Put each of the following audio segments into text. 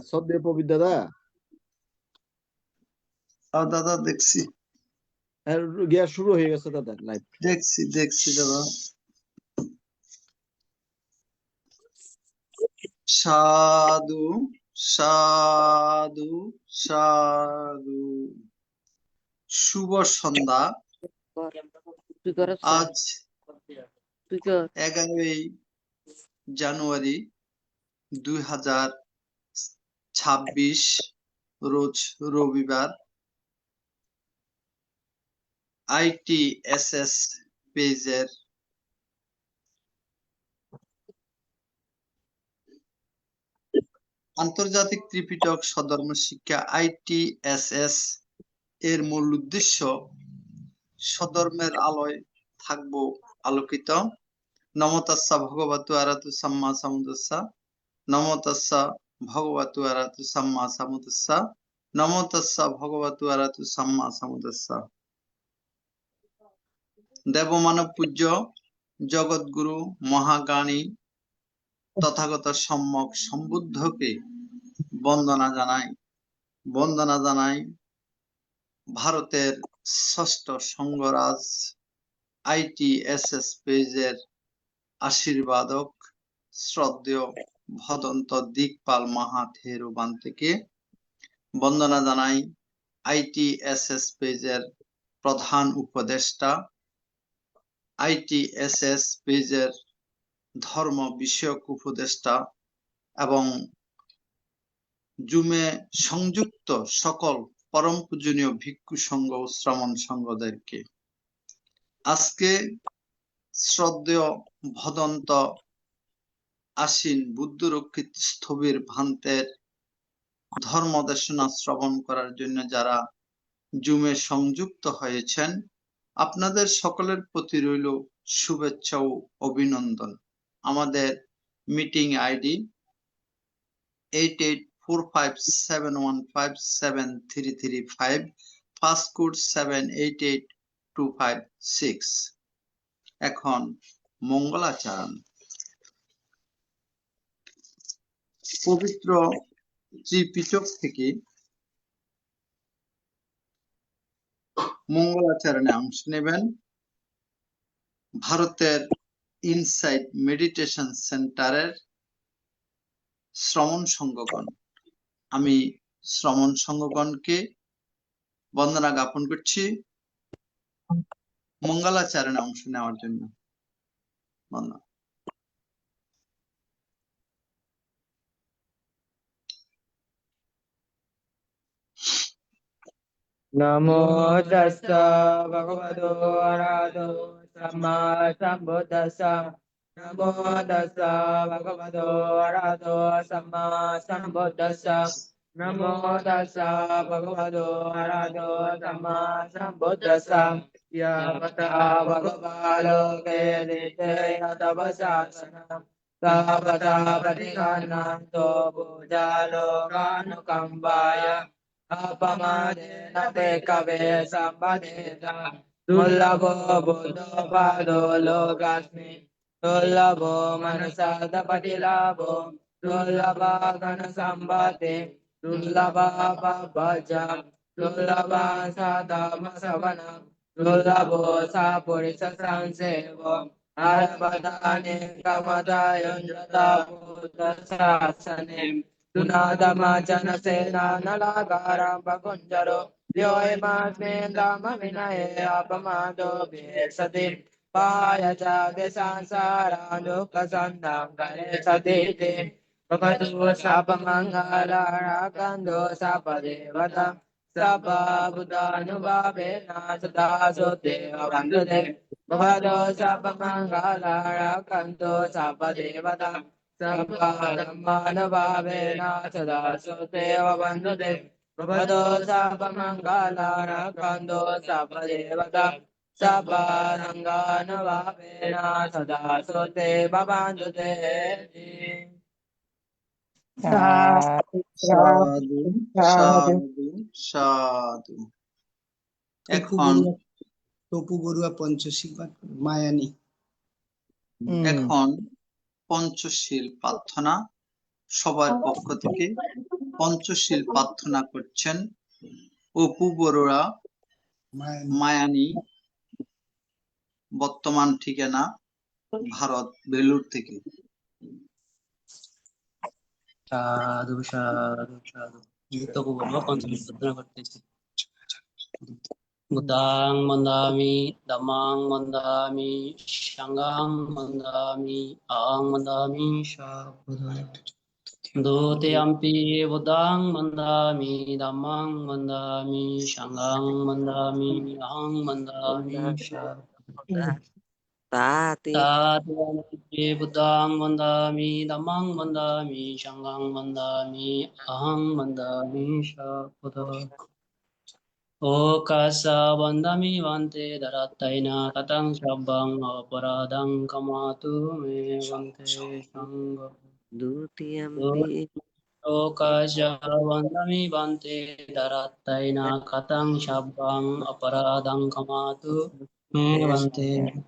শ্রদ্ধেয় প্রবীর দাদা, দাদা দেখছি গিয়া শুরু হয়ে গেছে দাদা লাইভ। দেখছি দাদা। সাধু সাধু সাধু। শুভ সন্ধ্যা। আজ 11ই জানুয়ারি 2026, রোজ রবিবার। ITSS পেজের আন্তর্জাতিক ত্রিপিটক সধর্ম শিক্ষা ITSS এর মূল উদ্দেশ্য সধর্মের আলোয় থাকবো আলোকিত। নমো তাস্সা ভগবতু আরাতু সাম্মা সাম্বুদ্দাসা। নমো তাস্সা ভগবতু আরাতু সাম্মা সাম্বুদ্দাসা। নমো তাস্সা ভগবতু আরাতু সাম্মা সাম্বুদ্দাসা। দেবমানব পূজ্য জগৎগুরু মহাজ্ঞানী তথাগত সম্যক সম্বুদ্ধকে বন্দনা জানাই ভারতের ষষ্ঠ সংঘরাজ ITSS পেজের আশীর্বাদক শ্রদ্ধেয় ভদন্ত দিকপাল মাহাথেরোবান থেকে। বন্দনা জানাই ITSS পেজের প্রধান উপদেষ্টা, ITSS পেজের ধর্ম বিষয়ক উপদেষ্টা এবং জুমে সংযুক্ত সকল পরম পূজনীয় ভিক্ষু সংঘ ও শ্রমণ সংঘদেরকে। আজকে শ্রদ্ধেয় ভদন্ত আশ্বিন বুদ্ধ রক্ষিত স্থবির ভান্তের ধর্মদেশনা শ্রবণ করার জন্য যারা জুমে সংযুক্ত হয়েছেন, আপনাদের সকলের প্রতি রইল শুভেচ্ছা ও অভিনন্দন। আমাদের মিটিং আইডি 884571573335, পাসকোড 788256। এখন মঙ্গলাচরণ। পবিত্র ত্রিপিটক থেকে মঙ্গলাচরণে অংশ নেবেন ভারতের ইনসাইট মেডিটেশন সেন্টারের শ্রমণ সংঘগণ। আমি শ্রমণ সংঘগণকে বন্দনা জ্ঞাপন করছি মঙ্গলাচরণে অংশ নেওয়ার জন্য। বন্দনা। নমো তাস্সা ভগবতো আরহাতো সাম্মা সাম্বুদ্দাসা। নমো তাস্সা ভগবতো আরহাতো সাম্মা সাম্বুদ্দাসা। নমো তাস্সা ভগবতো আরহাতো সাম্মা সাম্বুদ্দাসা। ইয়াবতা ভগবালোকে দিতেন তপসাসনম তাবতা পরিঘানান্তো ভুজালোকানুকম্পায় अपमादेन ते कवे सम्पदेता दुर्लभो बुद्धो पादो लोकास्मि दुर्लभो मनसादपतिलाभो दुर्लभा घनसम्पत्ति दुर्लभा पापजा दुर्लभा साधमसवनं दुर्लभो सा पुरुषसंसेवो आरपदाने कमदायुञ्जता बुद्धशासने Tunadamachana sena nalagaram pakunjaro Yoimasme dhamma vinaye apamado vesati Paya jage sansara dukkha sandham kare saditi Bhavatu sapamangala rakando sapadevata Sabha buddhanubhavena sadasudeva bandhude Bhavatu sapamangala rakando sapadevata Sampadamanabhavena sada suteva bandhude Bhavado sapamangala rakando sapadevata Saparanganabhavena sada suteva bandhude সাধু সাধু সাধু। এখন টপু বড়ুয়া পঞ্চশীল মায়ানি। এখন পঞ্চশীল প্রার্থনা সবার পক্ষ থেকে পঞ্চশীল প্রার্থনা করছেন অপু বড়ুয়া, মায়ানী, বর্তমান ঠিকানা ভারত, বেলুর থেকে। সাধু সাধু সাধু যুক্তকে বলবো পঞ্চমী প্রার্থনা করতেছি। বুদ্ধাং বন্দামি ধম্মাং বন্দামি সাঙ্ঘাং বন্দামি আং বন্দামি সাবধান দ্বিতীয়ম্পি বুদ্ধাং বন্দামি ধম্মাং বন্দামি সাঙ্ঘাং বন্দামি আং বন্দামি সাবধান Tatiyanti Buddhang Vandami Dhammang Vandami Shanghang Vandami Ahang Vandami Shabuddha Okasa Vandami Vante Darattaina Katang Shabbang Aparadang Kamatu Me Vante Shangha Okasa Vandami Vante Darattaina Katang Shabbang Aparadang Kamatu Me Vante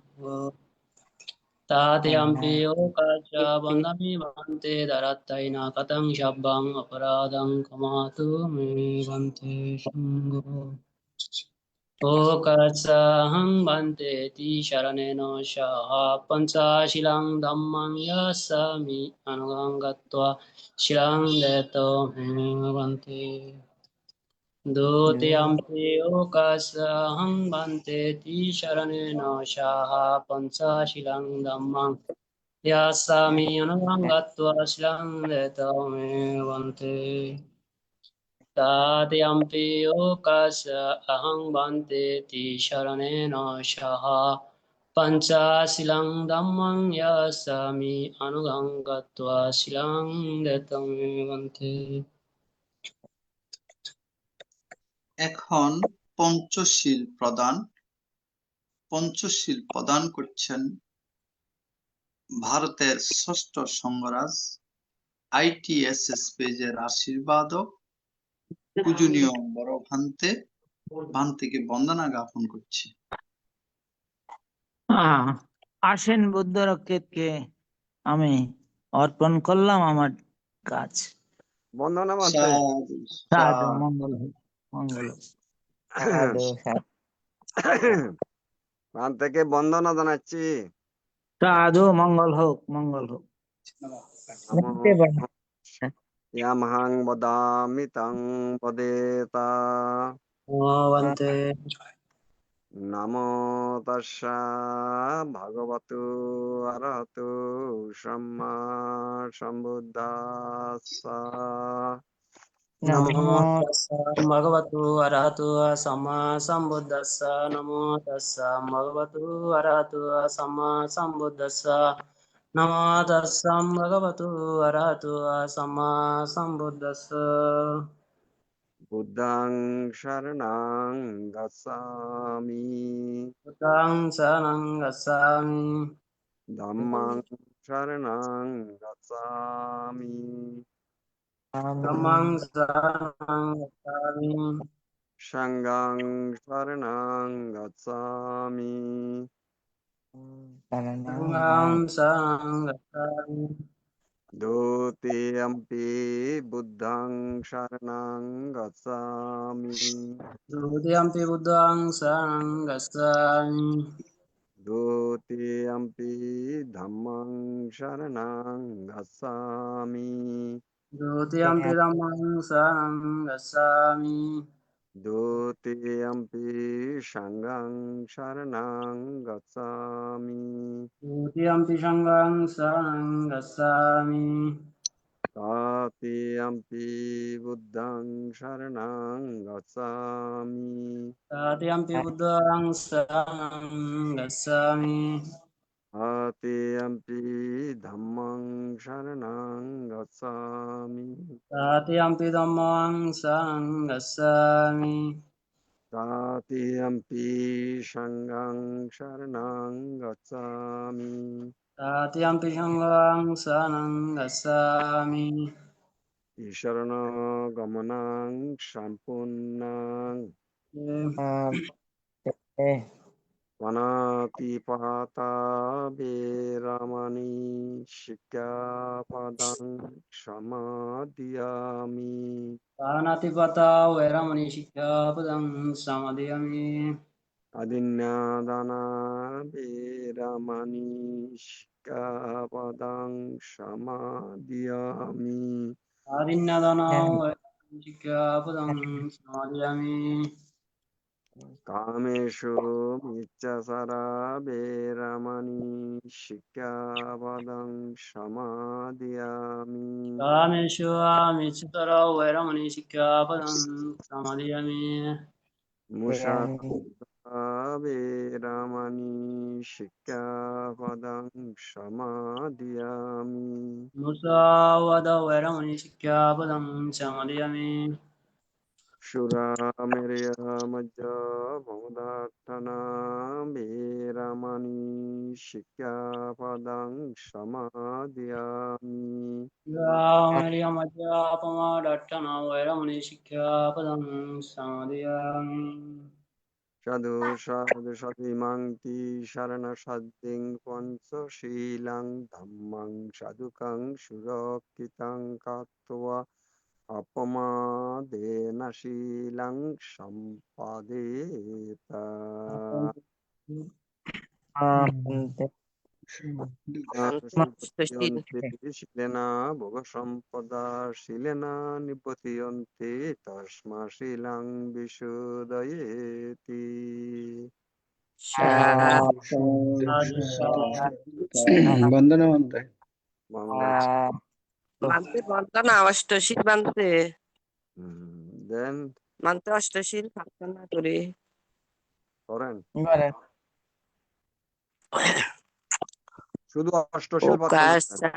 Tatiampi okacha bandami bante darattaina katang shabbang aparadang kamatu me bante shungo okacha hang bante ti sharaneno shaha pancha shilang dhammang yasami anugangatva shilang deto me bante Dutiyampi okasahang bante ti sharanena shaha pancha shilang dhammang yasami anugangatva shilang detame bante Tatiyampi okasahang bante ti sharanena shaha pancha shilang dhammang yasami anugangatva shilang detame bante এখন পঞ্চশীল প্রদান করছেন ভারতের ষষ্ঠ সংঘরাজ ITSS পেজের আশীর্বাদক পূজনীয় বড় ভান্তেকে বন্দনা জ্ঞাপন করছি। আসেন বুদ্ধ রক্ষিতকে আমি অর্পণ করলাম আমার কাজ। বন্দনা সাধু, সাধু, সাধু। মঙ্গল হোক, মঙ্গল হোক। থেকে বন্দনা জানাচ্ছি। সাধু, মঙ্গল হোক, মঙ্গল হোক। ইয়ামহাং বদামি তং পদেতা Bhante নমো তাস্সা ভগবতু অরহতু সম্মা সম্বুদ্ধাস্সা Namo tassa bhagavatu arahatu samma sambuddhassa Namo tassa bhagavatu arahatu samma sambuddhassa Namo tassa bhagavatu arahatu samma sambuddhassa বুদ্ধং শরণং গচ্ছামি Buddhaṃ saranam gacchāmi ধম্মং শরণং গচ্ছামি Dhammam saranam gacchāmi সংঘং শরণং গচ্ছামি Sangham saranam gacchāmi দ্বিতীয়ম্পি বুদ্ধং শরণং গচ্ছামি Dutiyampi buddhaṃ saranam gacchāmi দ্বিতীয়ম্পি ধম্মং শরণং গচ্ছামি Dutiyampi dhammam saranam gacchāmi দ্বিতীয়ম্পি সংঘং শরণং গচ্ছামি Dutiyampi sangham saranam gacchāmi তৃতীয়ম্পি বুদ্ধং শরণং গচ্ছামি Tatiyampi buddhaṃ saranam gacchāmi তৃতীয়ম্পি ধম্মং শরণং গচ্ছামি Tatiyampi dhammam saranam gacchāmi তৃতীয়ম্পি সংঘং শরণং গচ্ছামি Tatiyampi sangham saranam gacchāmi শরণ গমনং সম্পূর্ণং পনাতিপাতা বেরামানি sikkhapadang samadhiyami. Panatipata Veramani Sikkhapadang Samadhiyami. Adinnyadana veramani sikkhapadang samadhiyami. Adinnadana Veramani Sikkhapadang Samadhiyami. Kameshu miccasara veramani sikkhapadang samadhiyami. Kameshu Michitara Veramani Sikkhapadang Samadhiyami. Musāvāda veramani sikkhapadang samadhiyami. Musāvāda Veramani Sikkhapadang Samadhiyami. Shuramerya majjapamadatthana veramani sikkhapadang samadhiyami. Yamariyamajjapamadatthana Veramani Sikkhapadang Samadhiyami. Sadhu sadhu sadhimangti sharana saddhing panchaशीlang dhammang sadhukang surakitang katva apamadena shilang sampadeta. Shilena bhoga sampada shilena nipatiyante tasma shilang visudayeti. বন্দনা মন্ত্রে মানতে বলতো না অষ্টশীল মানতে Then মানতে অষ্টশীল প্রার্থনা করে করেন বলেন শুধু অষ্টশীল পাঠ করবেন। ওকাশা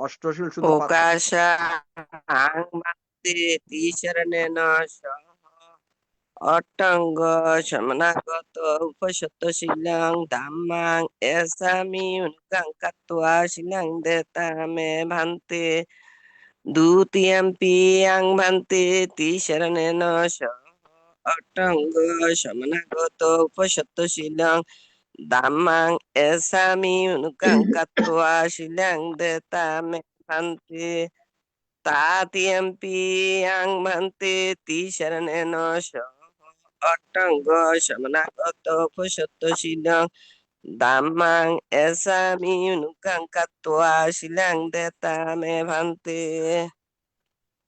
অষ্টশীল শুধু পাঠ করবেন। ওকাশা মানতে তিশরণেন সহ অট্টাঙ্গ সমনাগত উপসত্ত শিলাং ধাম্মাং এসামি উনকাং কাত্বা শিলাং দেতামে ভান্তে দ্বিতীয়ম্পি আং ভান্তে তিশরণেন সহ অট্টাঙ্গ সমনাগত উপসত্ত শিলাং ধাম্মাং এসামি উনকাং কাত্বা শিলাং দেতামে ভান্তে তাতিয়াম্পি আং ভান্তে তিশরণেন সহ অট্টাঙ্গ সমনাগত উপসত্ত শিলাং ধাম্মাং এসামি উনকাং কাত্বা শিলাং দেতামে ভান্তে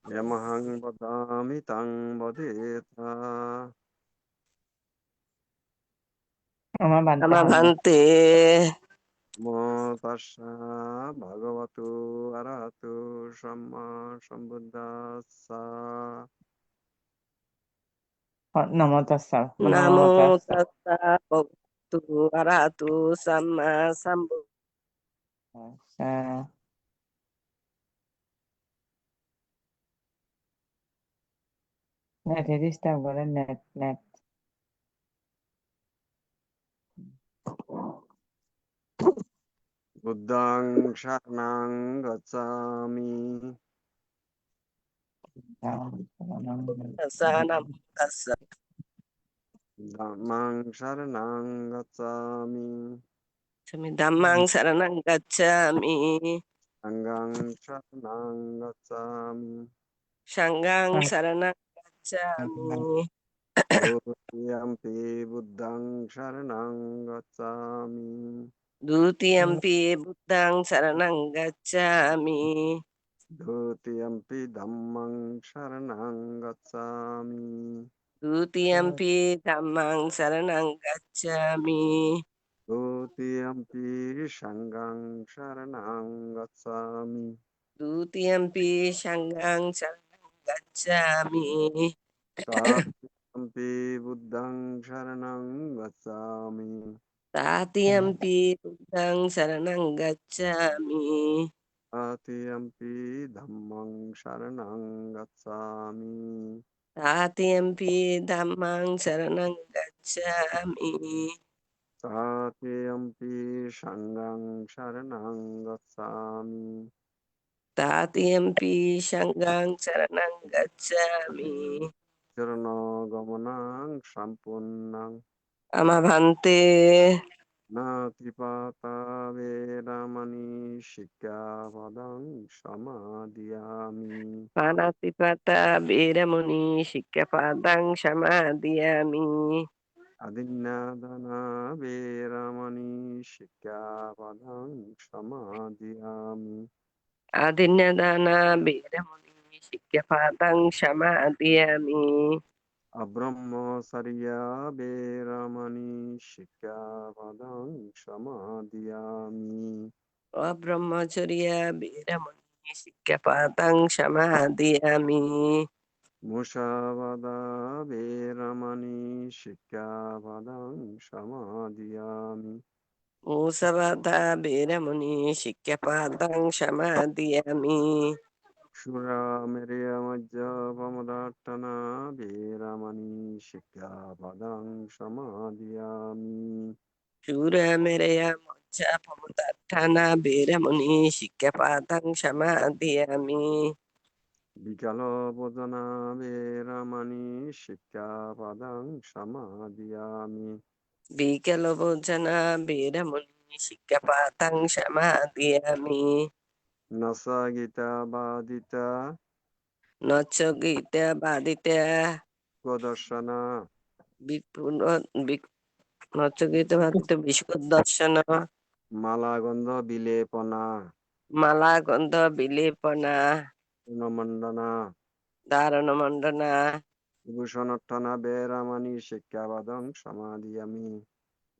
Yamahang vadami tang vadeta. আমার বানতে আমা হবে। ভান্তে Namo tassa bhagavato arahato samma sambuddhassa. নমো তাস্সা নামো নমো তাস্সা তাস্সা ভগবতু আরহাতু সাম্মা সাম্বুদ্ধাস্সা। নেট ডিস্টার্ব করে net net Buddhang sharanang gacchami. তাস্সা নামো তাস্সা Dhammang sharanang gacchami. ধাম্মাং শরণং গচ্ছামি Sanghang sharanang gacchami. সংঘাং শরণং গচ্ছামি Dutiyampi buddhang sharanang gacchami. দ্বিতীয়ম্পি বুদ্ধাং শরণং গচ্ছামি Dutiyampi dhammang sharanang gacchami. দ্বিতীয়ম্পি ধাম্মাং শরণং গচ্ছামি Dutiyampi sanghang sharanang gacchami. দ্বিতীয়ম্পি সংঘাং শরণং গচ্ছামি Tatiyampi buddhang sharanang gacchami. তাতিয়াম্পি বুদ্ধাং শরণং গচ্ছামি Tatiyampi dhammang sharanang gacchami. তাতিয়াম্পি ধাম্মাং শরণং গচ্ছামি Tatiyampi sanghang sharanang gacchami. তাতিয়াম্পি সংঘাং শরণং গচ্ছামি Charana gamanang sampunnang আমা ভান্তে natipata vedamani sikkhapadang samadhiyami. Panatipata Veramani Sikkhapadang Samadhiyami. Adinadana veramani sikkhapadang samadhiyami. Adinadana Veramani Sikkhapadang Samadhiyami. Abrahmasarya veramani sikkhapadang samadhiyami. Brahmacharya Veramani Sikkhapadang Samadhiyami. Mushavada veramani sikkhapadang samadhiyami. Musavada Veramani Sikkhapadang Samadhiyami. Shura Merya Majjapamadatana veramani sikkhapadang samadhiyami. Shura Meraya Mocha Pamudattana Veramani Sikkhapadang Samadhiyami. Vikala Bhojana veramani sikkhapadang samadhiyami. Vikalabhojana Veramani Sikkhapadang Samadhiyami. Nasagita Badita Nachagita Badita Godarshana Nachagita Badita Vishkudarshana Malagandha Vilepana Malagandha Vilepana Namandana Dharanamandana Vibhushanatthana veramani sikkhapadang samadhiyami.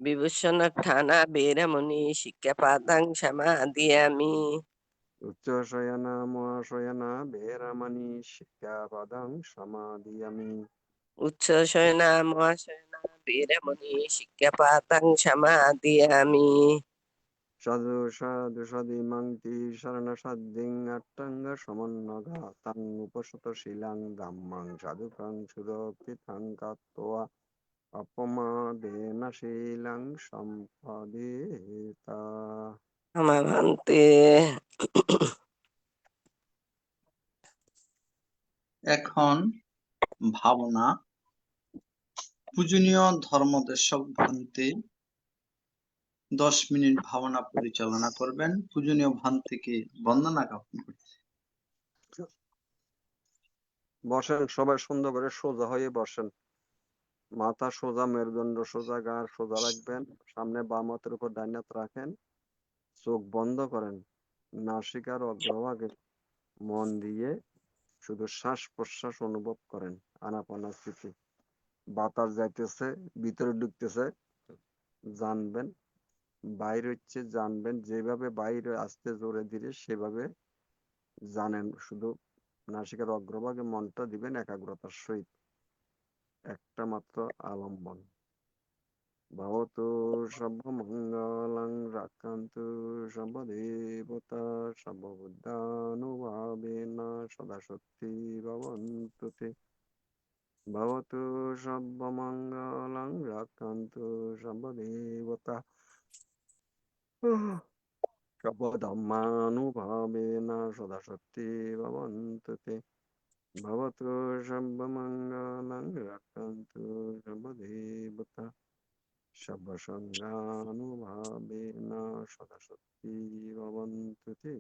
Vibhushanatthana Veramani Sikkhapadang Samadhiyami. Uccashayana Mahashayana veramani sikkhapadang samadhiyami. Uchchashayana Mahashayana Veramani Sikkhapadang Samadhiyami. Sadhu sadhu sadhimangti sarana saddhing attanga samannaga tang upasata silang dhammang sadhukang sudokitang katva apamadena silang sampadeta. Amavante. এখন ভাবনা। পূজনীয় ধর্মদেশক ভান্তে 10 minute ভাবনা পরিচালনা করবেন। পূজনীয় ভান্তেকে বন্দনা জ্ঞাপন করছি। বসেন, সবাই সুন্দর করে সোজা হয়ে বসেন। মাথা সোজা, মেরুদণ্ড সোজা, গাড় সোজা রাখবেন। সামনে বাম হাতের উপর ডান হাত রাখেন। চোখ বন্ধ করেন। নাসিকার অগ্রভাগে মন দিয়ে শুধু শ্বাস প্রশ্বাস অনুভব করেন। আনাপানাসতি। বাতাস যাইতেছে, ভিতরে ঢুকতেছে জানবেন, বাইরে হচ্ছে জানবেন। যেভাবে বাইরে আসতে জোরে ধীরে সেভাবে জানেন। শুধু নাসিকার অগ্রভাগে মনটা দিবেন একাগ্রতার সহিত। একটা মাত্র আলম্বন। ভবতু সর্বমঙ্গলং রাক্ষান্তু সর্বদেবতা সর্ববুদ্ধানুভাবেনা সদা সত্যি ভবন্তু তে। ভবতু সর্বমঙ্গলং রাক্ষান্তু সর্বদেবতা সর্বধর্মানুভাবেনা সদা সত্যি ভবন্তু তে। ভবতু সর্বমঙ্গলং রাক্ষান্তু সর্বদেবতা সর্বসংজ্ঞানুভাবেনা সদা সত্যি ভবন্তু তে।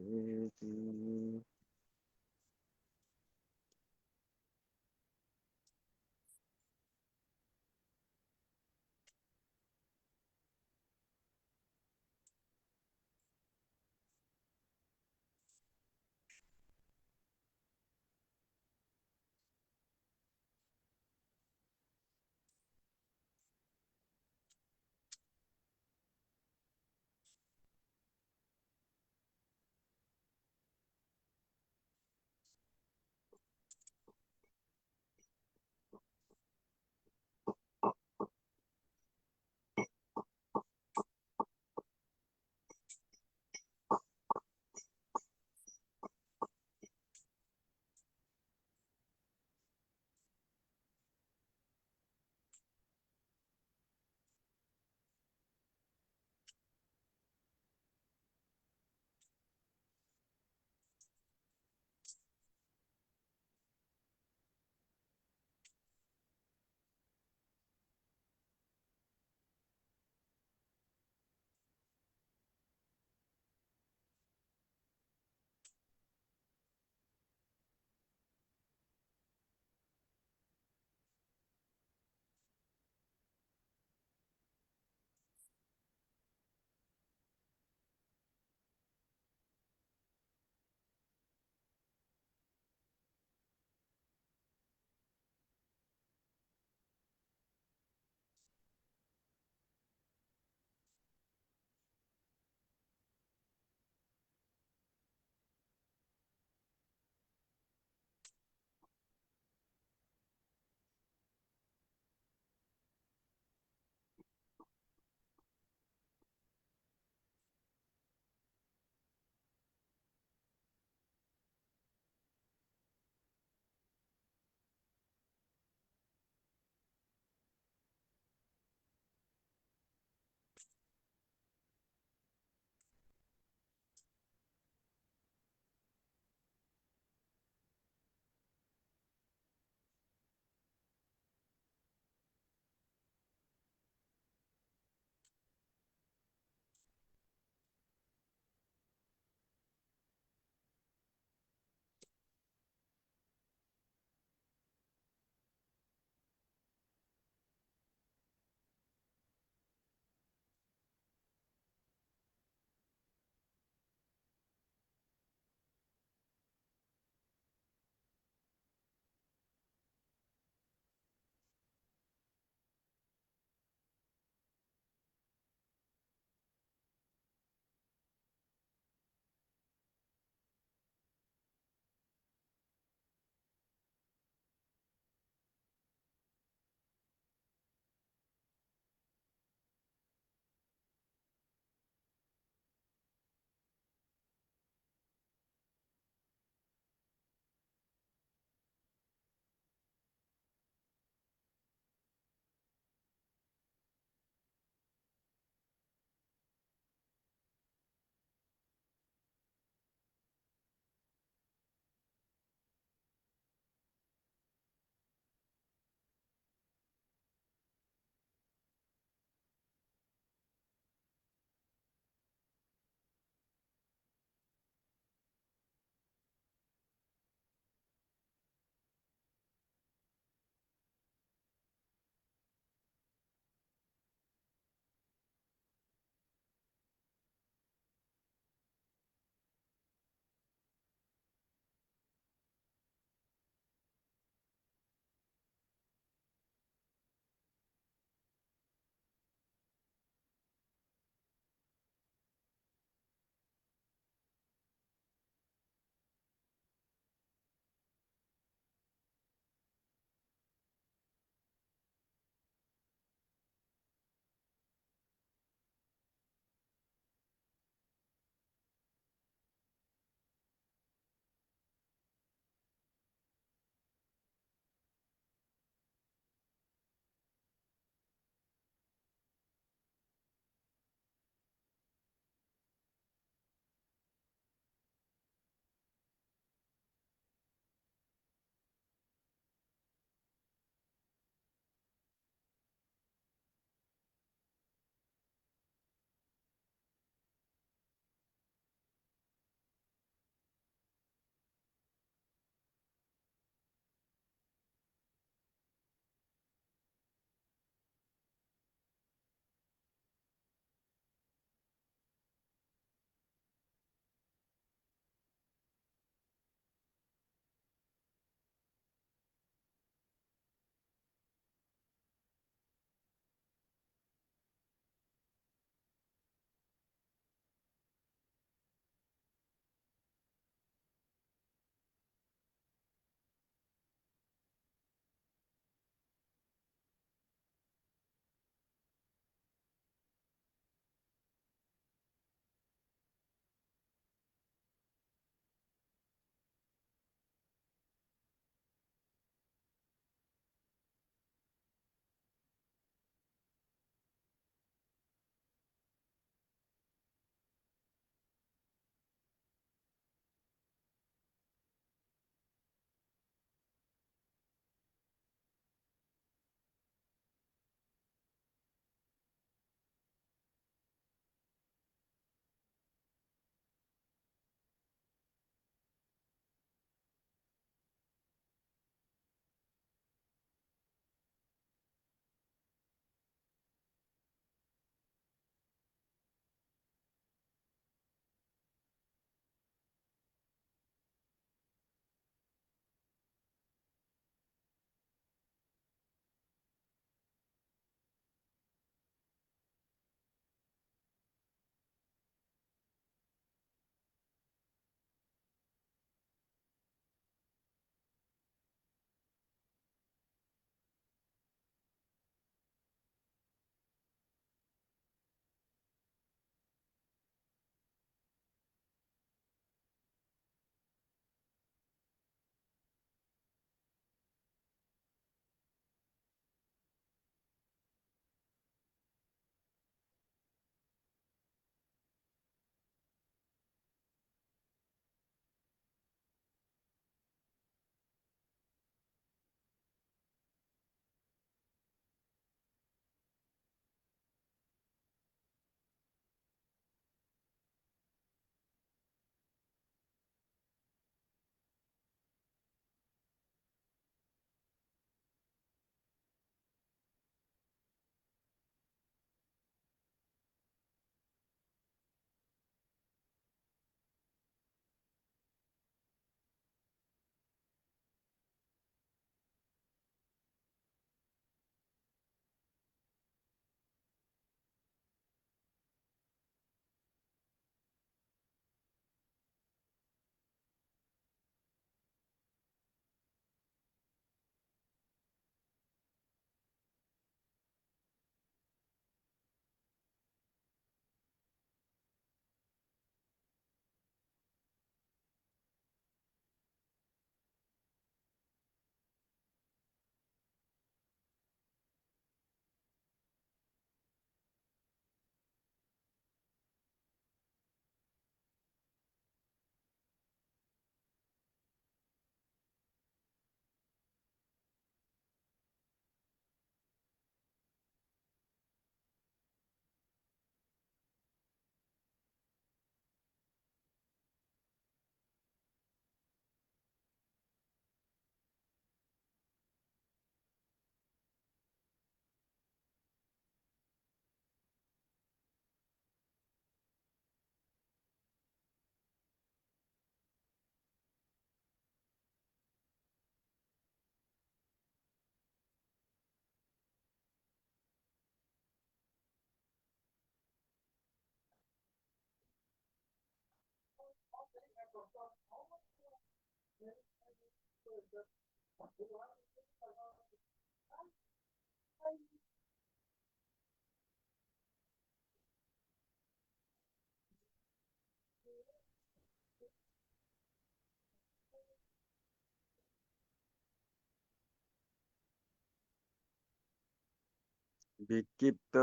বিক্ষিপ্ত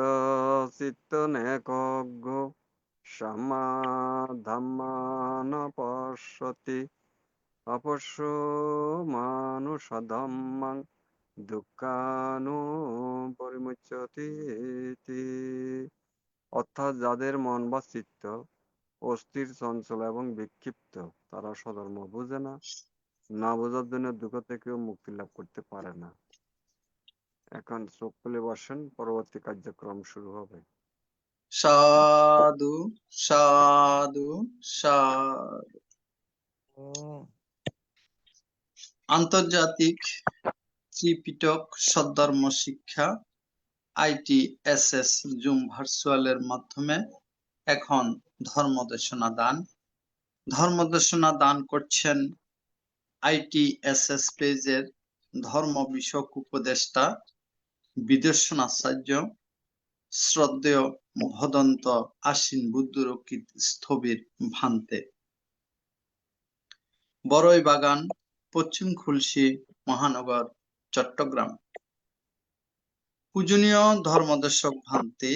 চিত্ত নেকজ্ঞ সমাধাম্মান পশ্যতি অপশ্য মানুষধম্মাং দুঃখানু পরিমুচ্যতি ইতি। অর্থাৎ যাদের মন বা চিত্ত অস্থির, চঞ্চল এবং বিক্ষিপ্ত, তারা স্বধর্ম বুঝে না, না বোঝার জন্য দুঃখ থেকেও মুক্তি লাভ করতে পারে না। এখন চোখ খুলে বসেন, পরবর্তী কার্যক্রম শুরু হবে। সাধু সাধু সাধু। আন্তর্জাতিক ত্রিপিটক সদ্ধর্ম শিক্ষা ITSS জুম ভার্চুয়ালের মাধ্যমে এখন ধর্মদেশনা দান করছেন ITSS পেজের ধর্ম বিষয়ক উপদেষ্টা বিদর্শন আচার্য শ্রদ্ধেয় ভদন্ত আশ্বিন বুদ্ধরক্ষিত স্থবির ভান্তে, বড়ই বাগান, পশ্চিম খুলশী মহানগর, চট্টগ্রাম। পূজনীয় ধর্মদেশক ভান্তে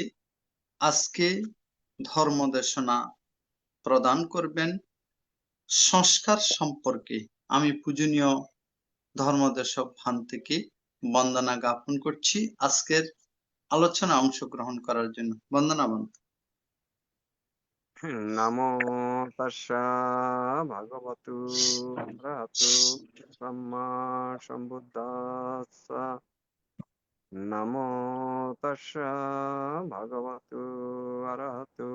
আজকে ধর্মদেশনা প্রদান করবেন সংস্কার সম্পর্কে। আমি পূজনীয় ধর্মদেশক ভান্তেকে বন্দনা জ্ঞাপন করছি আজকের আলোচনা অংশগ্রহণ করার জন্য। বন্দনা বন্ধ। নমো তাস্সা ভগবতু অরহতু সম্মা সম্বুদ্ধাস্সা। নমো তাস্সা ভগবতু অরহতু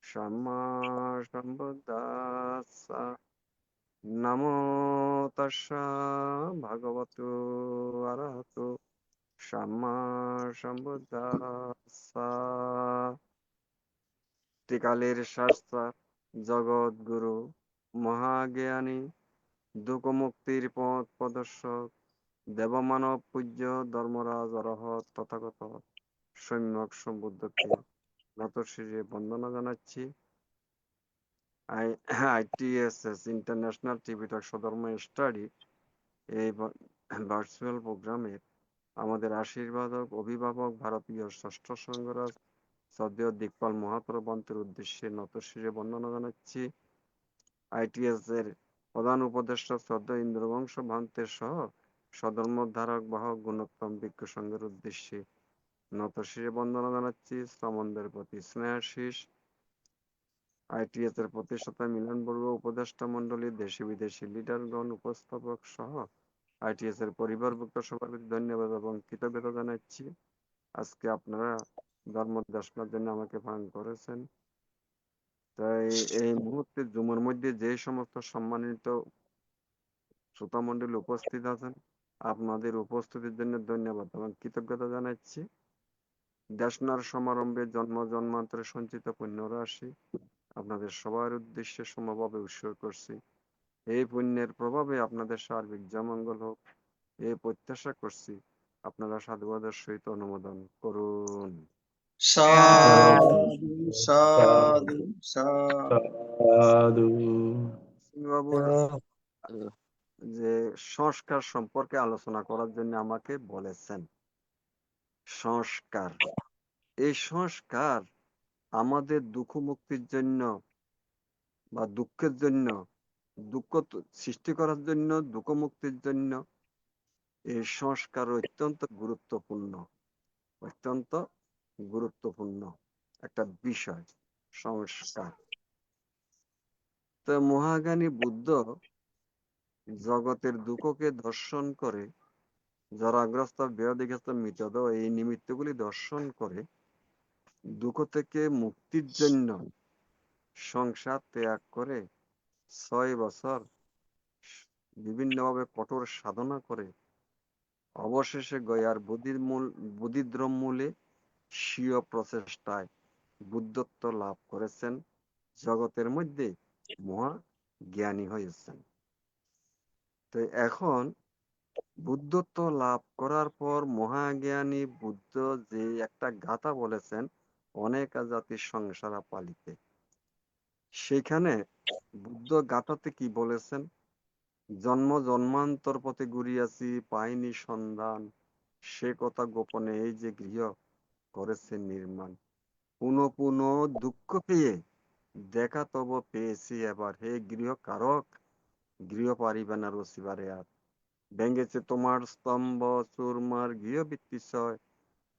সম্মা সম্বুদ্ধাস্সা। নমো তাস্সা ভগবতু অরহতু সম্মা সম্বুদ্ধাস্সা। ত্রিকালের শাস্ত্র, জগৎগুরু, মহাজ্ঞানী, দুঃখমুক্তির পথ প্রদর্শক, দেবমানব পূজ্য ধর্মরাজ অরহত তথাগত সম্যক সম্বুদ্ধকে নতশিরে বন্দনা জানাচ্ছি। ITSS ইন্টারন্যাশনাল ত্রিপিটক সধর্ম স্টাডি এই ভার্চুয়াল প্রোগ্রামের আমাদের আশীর্বাদক অভিভাবক ভারতীয় ষষ্ঠ সংঘরাজ শ্রদ্ধেয় দিকপাল মহাপ্রবন্তের উদ্দেশ্যে নতশিরে বন্দনা জানাচ্ছি। ITS এর প্রধান উপদেষ্টা শ্রদ্ধেয় ইন্দ্রবংশ ভান্তের সহ সধর্মধারক বাহক গুণোত্তম বিজ্ঞ সংঘের উদ্দেশ্যে নতশিরে বন্দনা জানাচ্ছি। শ্রমণদের প্রতি স্নেহাশিস। ITS এর প্রতিষ্ঠাতা মিলন বড়ুয়া, উপদেষ্টা মন্ডলী, দেশি বিদেশি লিডারগণ, উপস্থাপক সহ ITS এর পরিবারভুক্ত সবার প্রতি ধন্যবাদ এবং কৃতজ্ঞতা জানাচ্ছি। আজকে আপনারা ধর্মদেশনার জন্য আমাকে পালন করেছেন। তাই এই মুহূর্তে জুমের মধ্যে যে সমস্ত সম্মানিত শ্রোতা মন্ডলী উপস্থিত আছেন, আপনাদের উপস্থিতির জন্য ধন্যবাদ এবং কৃতজ্ঞতা জানাচ্ছি। দেশনার সমারম্ভে জন্ম জন্মান্তরে সঞ্চিত পুণ্য রাশি আপনাদের সবার উদ্দেশ্যে সমভাবে উৎসর্গ করছি। এই পুণ্যের প্রভাবে আপনাদের সার্বিক জয়মঙ্গল হোক, এই প্রত্যাশা করছি। আপনারা সাধুবাদের সহিত অনুমোদন করুন। সাধু সাধু সাধু। বাবুর যে সংস্কার সম্পর্কে আলোচনা করার জন্য আমাকে বলেছেন। সংস্কার, এই সংস্কার আমাদের দুঃখ মুক্তির জন্য বা দুঃখের জন্য, দুঃখ সৃষ্টি করার জন্য, দুঃখ মুক্তির জন্য এই সংস্কার অত্যন্ত গুরুত্বপূর্ণ, অত্যন্ত গুরুত্বপূর্ণ একটা বিষয় সংস্কার। তো মহাজ্ঞানী বুদ্ধ জগতের দুঃখকে দর্শন করে, জরাগ্রস্ত ব্যাধিগ্রস্ত মৃতদেহ এই নিমিত্তগুলি দর্শন করে দুঃখ থেকে মুক্তির জন্য সংসার ত্যাগ করে 6 বছর বিভিন্নভাবে কঠোর সাধনা করে অবশেষে গয়ার বোধিদ্রমূলে স্বীয় প্রচেষ্টায় বুদ্ধত্ব লাভ করেছেন, জগতের মধ্যে মহা জ্ঞানী হয়েছেন। তো এখন বুদ্ধত্ব লাভ করার পর মহাজ্ঞানী বুদ্ধ যে একটা গাথা বলেছেন, অনেক জাতির সংসারা পালিতে, সেখানে বুদ্ধ গাথাতে কি বলেছেন? জন্ম জন্মান্তর পথে ঘুরিয়াছি, পাইনি সন্ধান, সে কথা গোপনে এই যে গৃহ করেছে নির্মাণ, পুনঃ পুনঃ দুঃখ পেয়ে দেখা তব পেয়েছি এবার, হে গৃহ কারক, গৃহ পারিবে না রসিবারে আর, ভেঙেছে তোমার স্তম্ভ চুরমার গৃহবৃত্তি ছয়,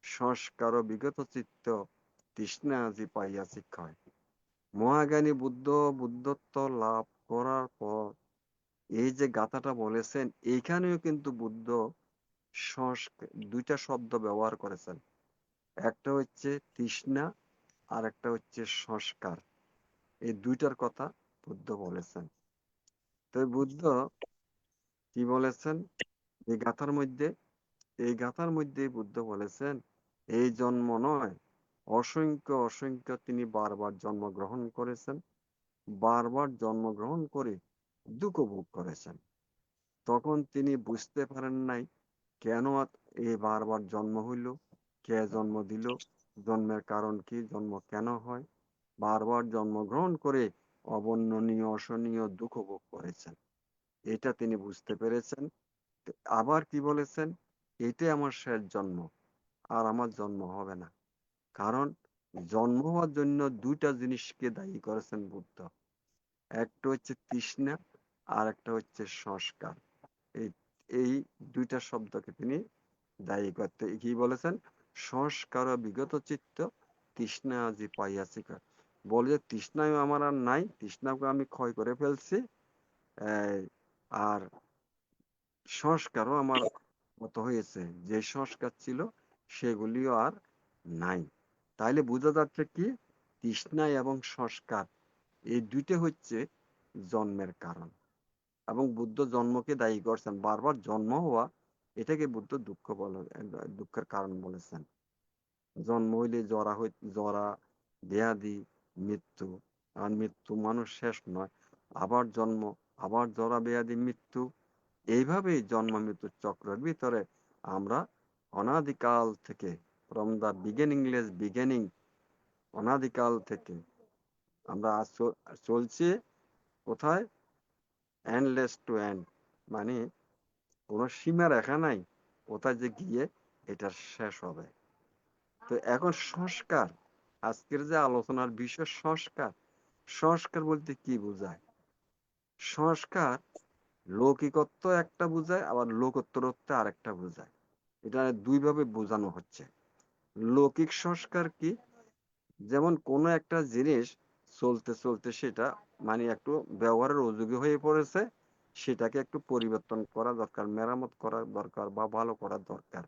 সংস্কার ও বিগত চিত্ত তৃষ্ণা আজি পাইয়াছি ক্ষয়। মহাজ্ঞানী বুদ্ধ বুদ্ধত্ব লাভ করার পর এই যে গাথাটা বলেছেন, এইখানেও কিন্তু বুদ্ধ দুইটা শব্দ ব্যবহার করেছেন। একটা হচ্ছে তৃষ্ণা আর একটা হচ্ছে সংস্কার। এই দুইটার কথা বুদ্ধ বলেছেন। তো বুদ্ধ কি বলেছেন এই গাথার মধ্যে? এই গাথার মধ্যে বুদ্ধ বলেছেন, এই জন্ম নয়, অসংখ্য অসংখ্য তিনি বারবার জন্মগ্রহণ করেছেন, বারবার জন্মগ্রহণ করে দুঃখ ভোগ করেছেন। তখন তিনি বুঝতে পারেন নাই কেন এই বারবার জন্ম হইল, কে জন্ম দিল, জন্মের কারণ কি, জন্ম কেন হয়। বারবার জন্মগ্রহণ করে অবর্ণনীয় অসহনীয় দুঃখ ভোগ করেছেন, এটা তিনি বুঝতে পেরেছেন। আবার কি বলেছেন? এটাই আমার শেষ জন্ম, আর আমার জন্ম হবে না। কারণ জন্ম হওয়ার জন্য দুইটা জিনিসকে দায়ী করেছেন বুদ্ধ, একটা হচ্ছে তৃষ্ণা আর একটা হচ্ছে সংস্কার। এই এই দুইটা শব্দকে তিনি দায়ী করতে কি বলেছেন? সংস্কার ও বিগত চিত্ত তৃষ্ণা আজি পাইয়াছি, বলে যে তৃষ্ণায় আমার আর নাই, তৃষ্ণাকে আমি ক্ষয় করে ফেলছি, আর সংস্কারও আমার মতো হয়েছে, যে সংস্কার ছিল সেগুলিও আর নাই। তাইলে বোঝা যাচ্ছে কি, তৃষ্ণা এবং সংস্কার এই দুইটা হচ্ছে জন্মের কারণ। এবং বুদ্ধ জন্মকে দায়ী করছেন, বারবার জন্ম হওয়া এটাকে বুদ্ধ দুঃখের কারণ বলেছেন। জন্ম হইলে জরা ব্যাধি মৃত্যু, আর মৃত্যু মানুষ শেষ নয়, আবার জন্ম, আবার জরা ব্যাধি মৃত্যু, এইভাবেই জন্ম মৃত্যুর চক্রের ভিতরে আমরা অনাদিকাল থেকে, ফ্রম দা বিগিনিংলেস বিগিনিং, অনাদিকাল থেকে আমরা চলছি কোথায়? এন্ডলেস টু এন্ড, মানে কোনো সীমা রেখা নাই কোথায় যে গিয়ে এটা শেষ হবে। তো এখন সংস্কার, আজকের যে আলোচনার বিষয় সংস্কার, সংস্কার বলতে কি বোঝায়? সংস্কার লৌকিকত্ব একটা বোঝায়, আবার লোকোত্তরত্ব আরেকটা বোঝায়। এটা দুইভাবে বোঝানো হচ্ছে। লৌকিক সংস্কার কি? যেমন কোনো একটা জিনিস চলতে চলতে সেটা মানে একটু ব্যবহারের উপযোগী হয়ে পড়েছে, সেটাকে একটু পরিবর্তন করা দরকার, মেরামত করা দরকার বা ভালো করা দরকার,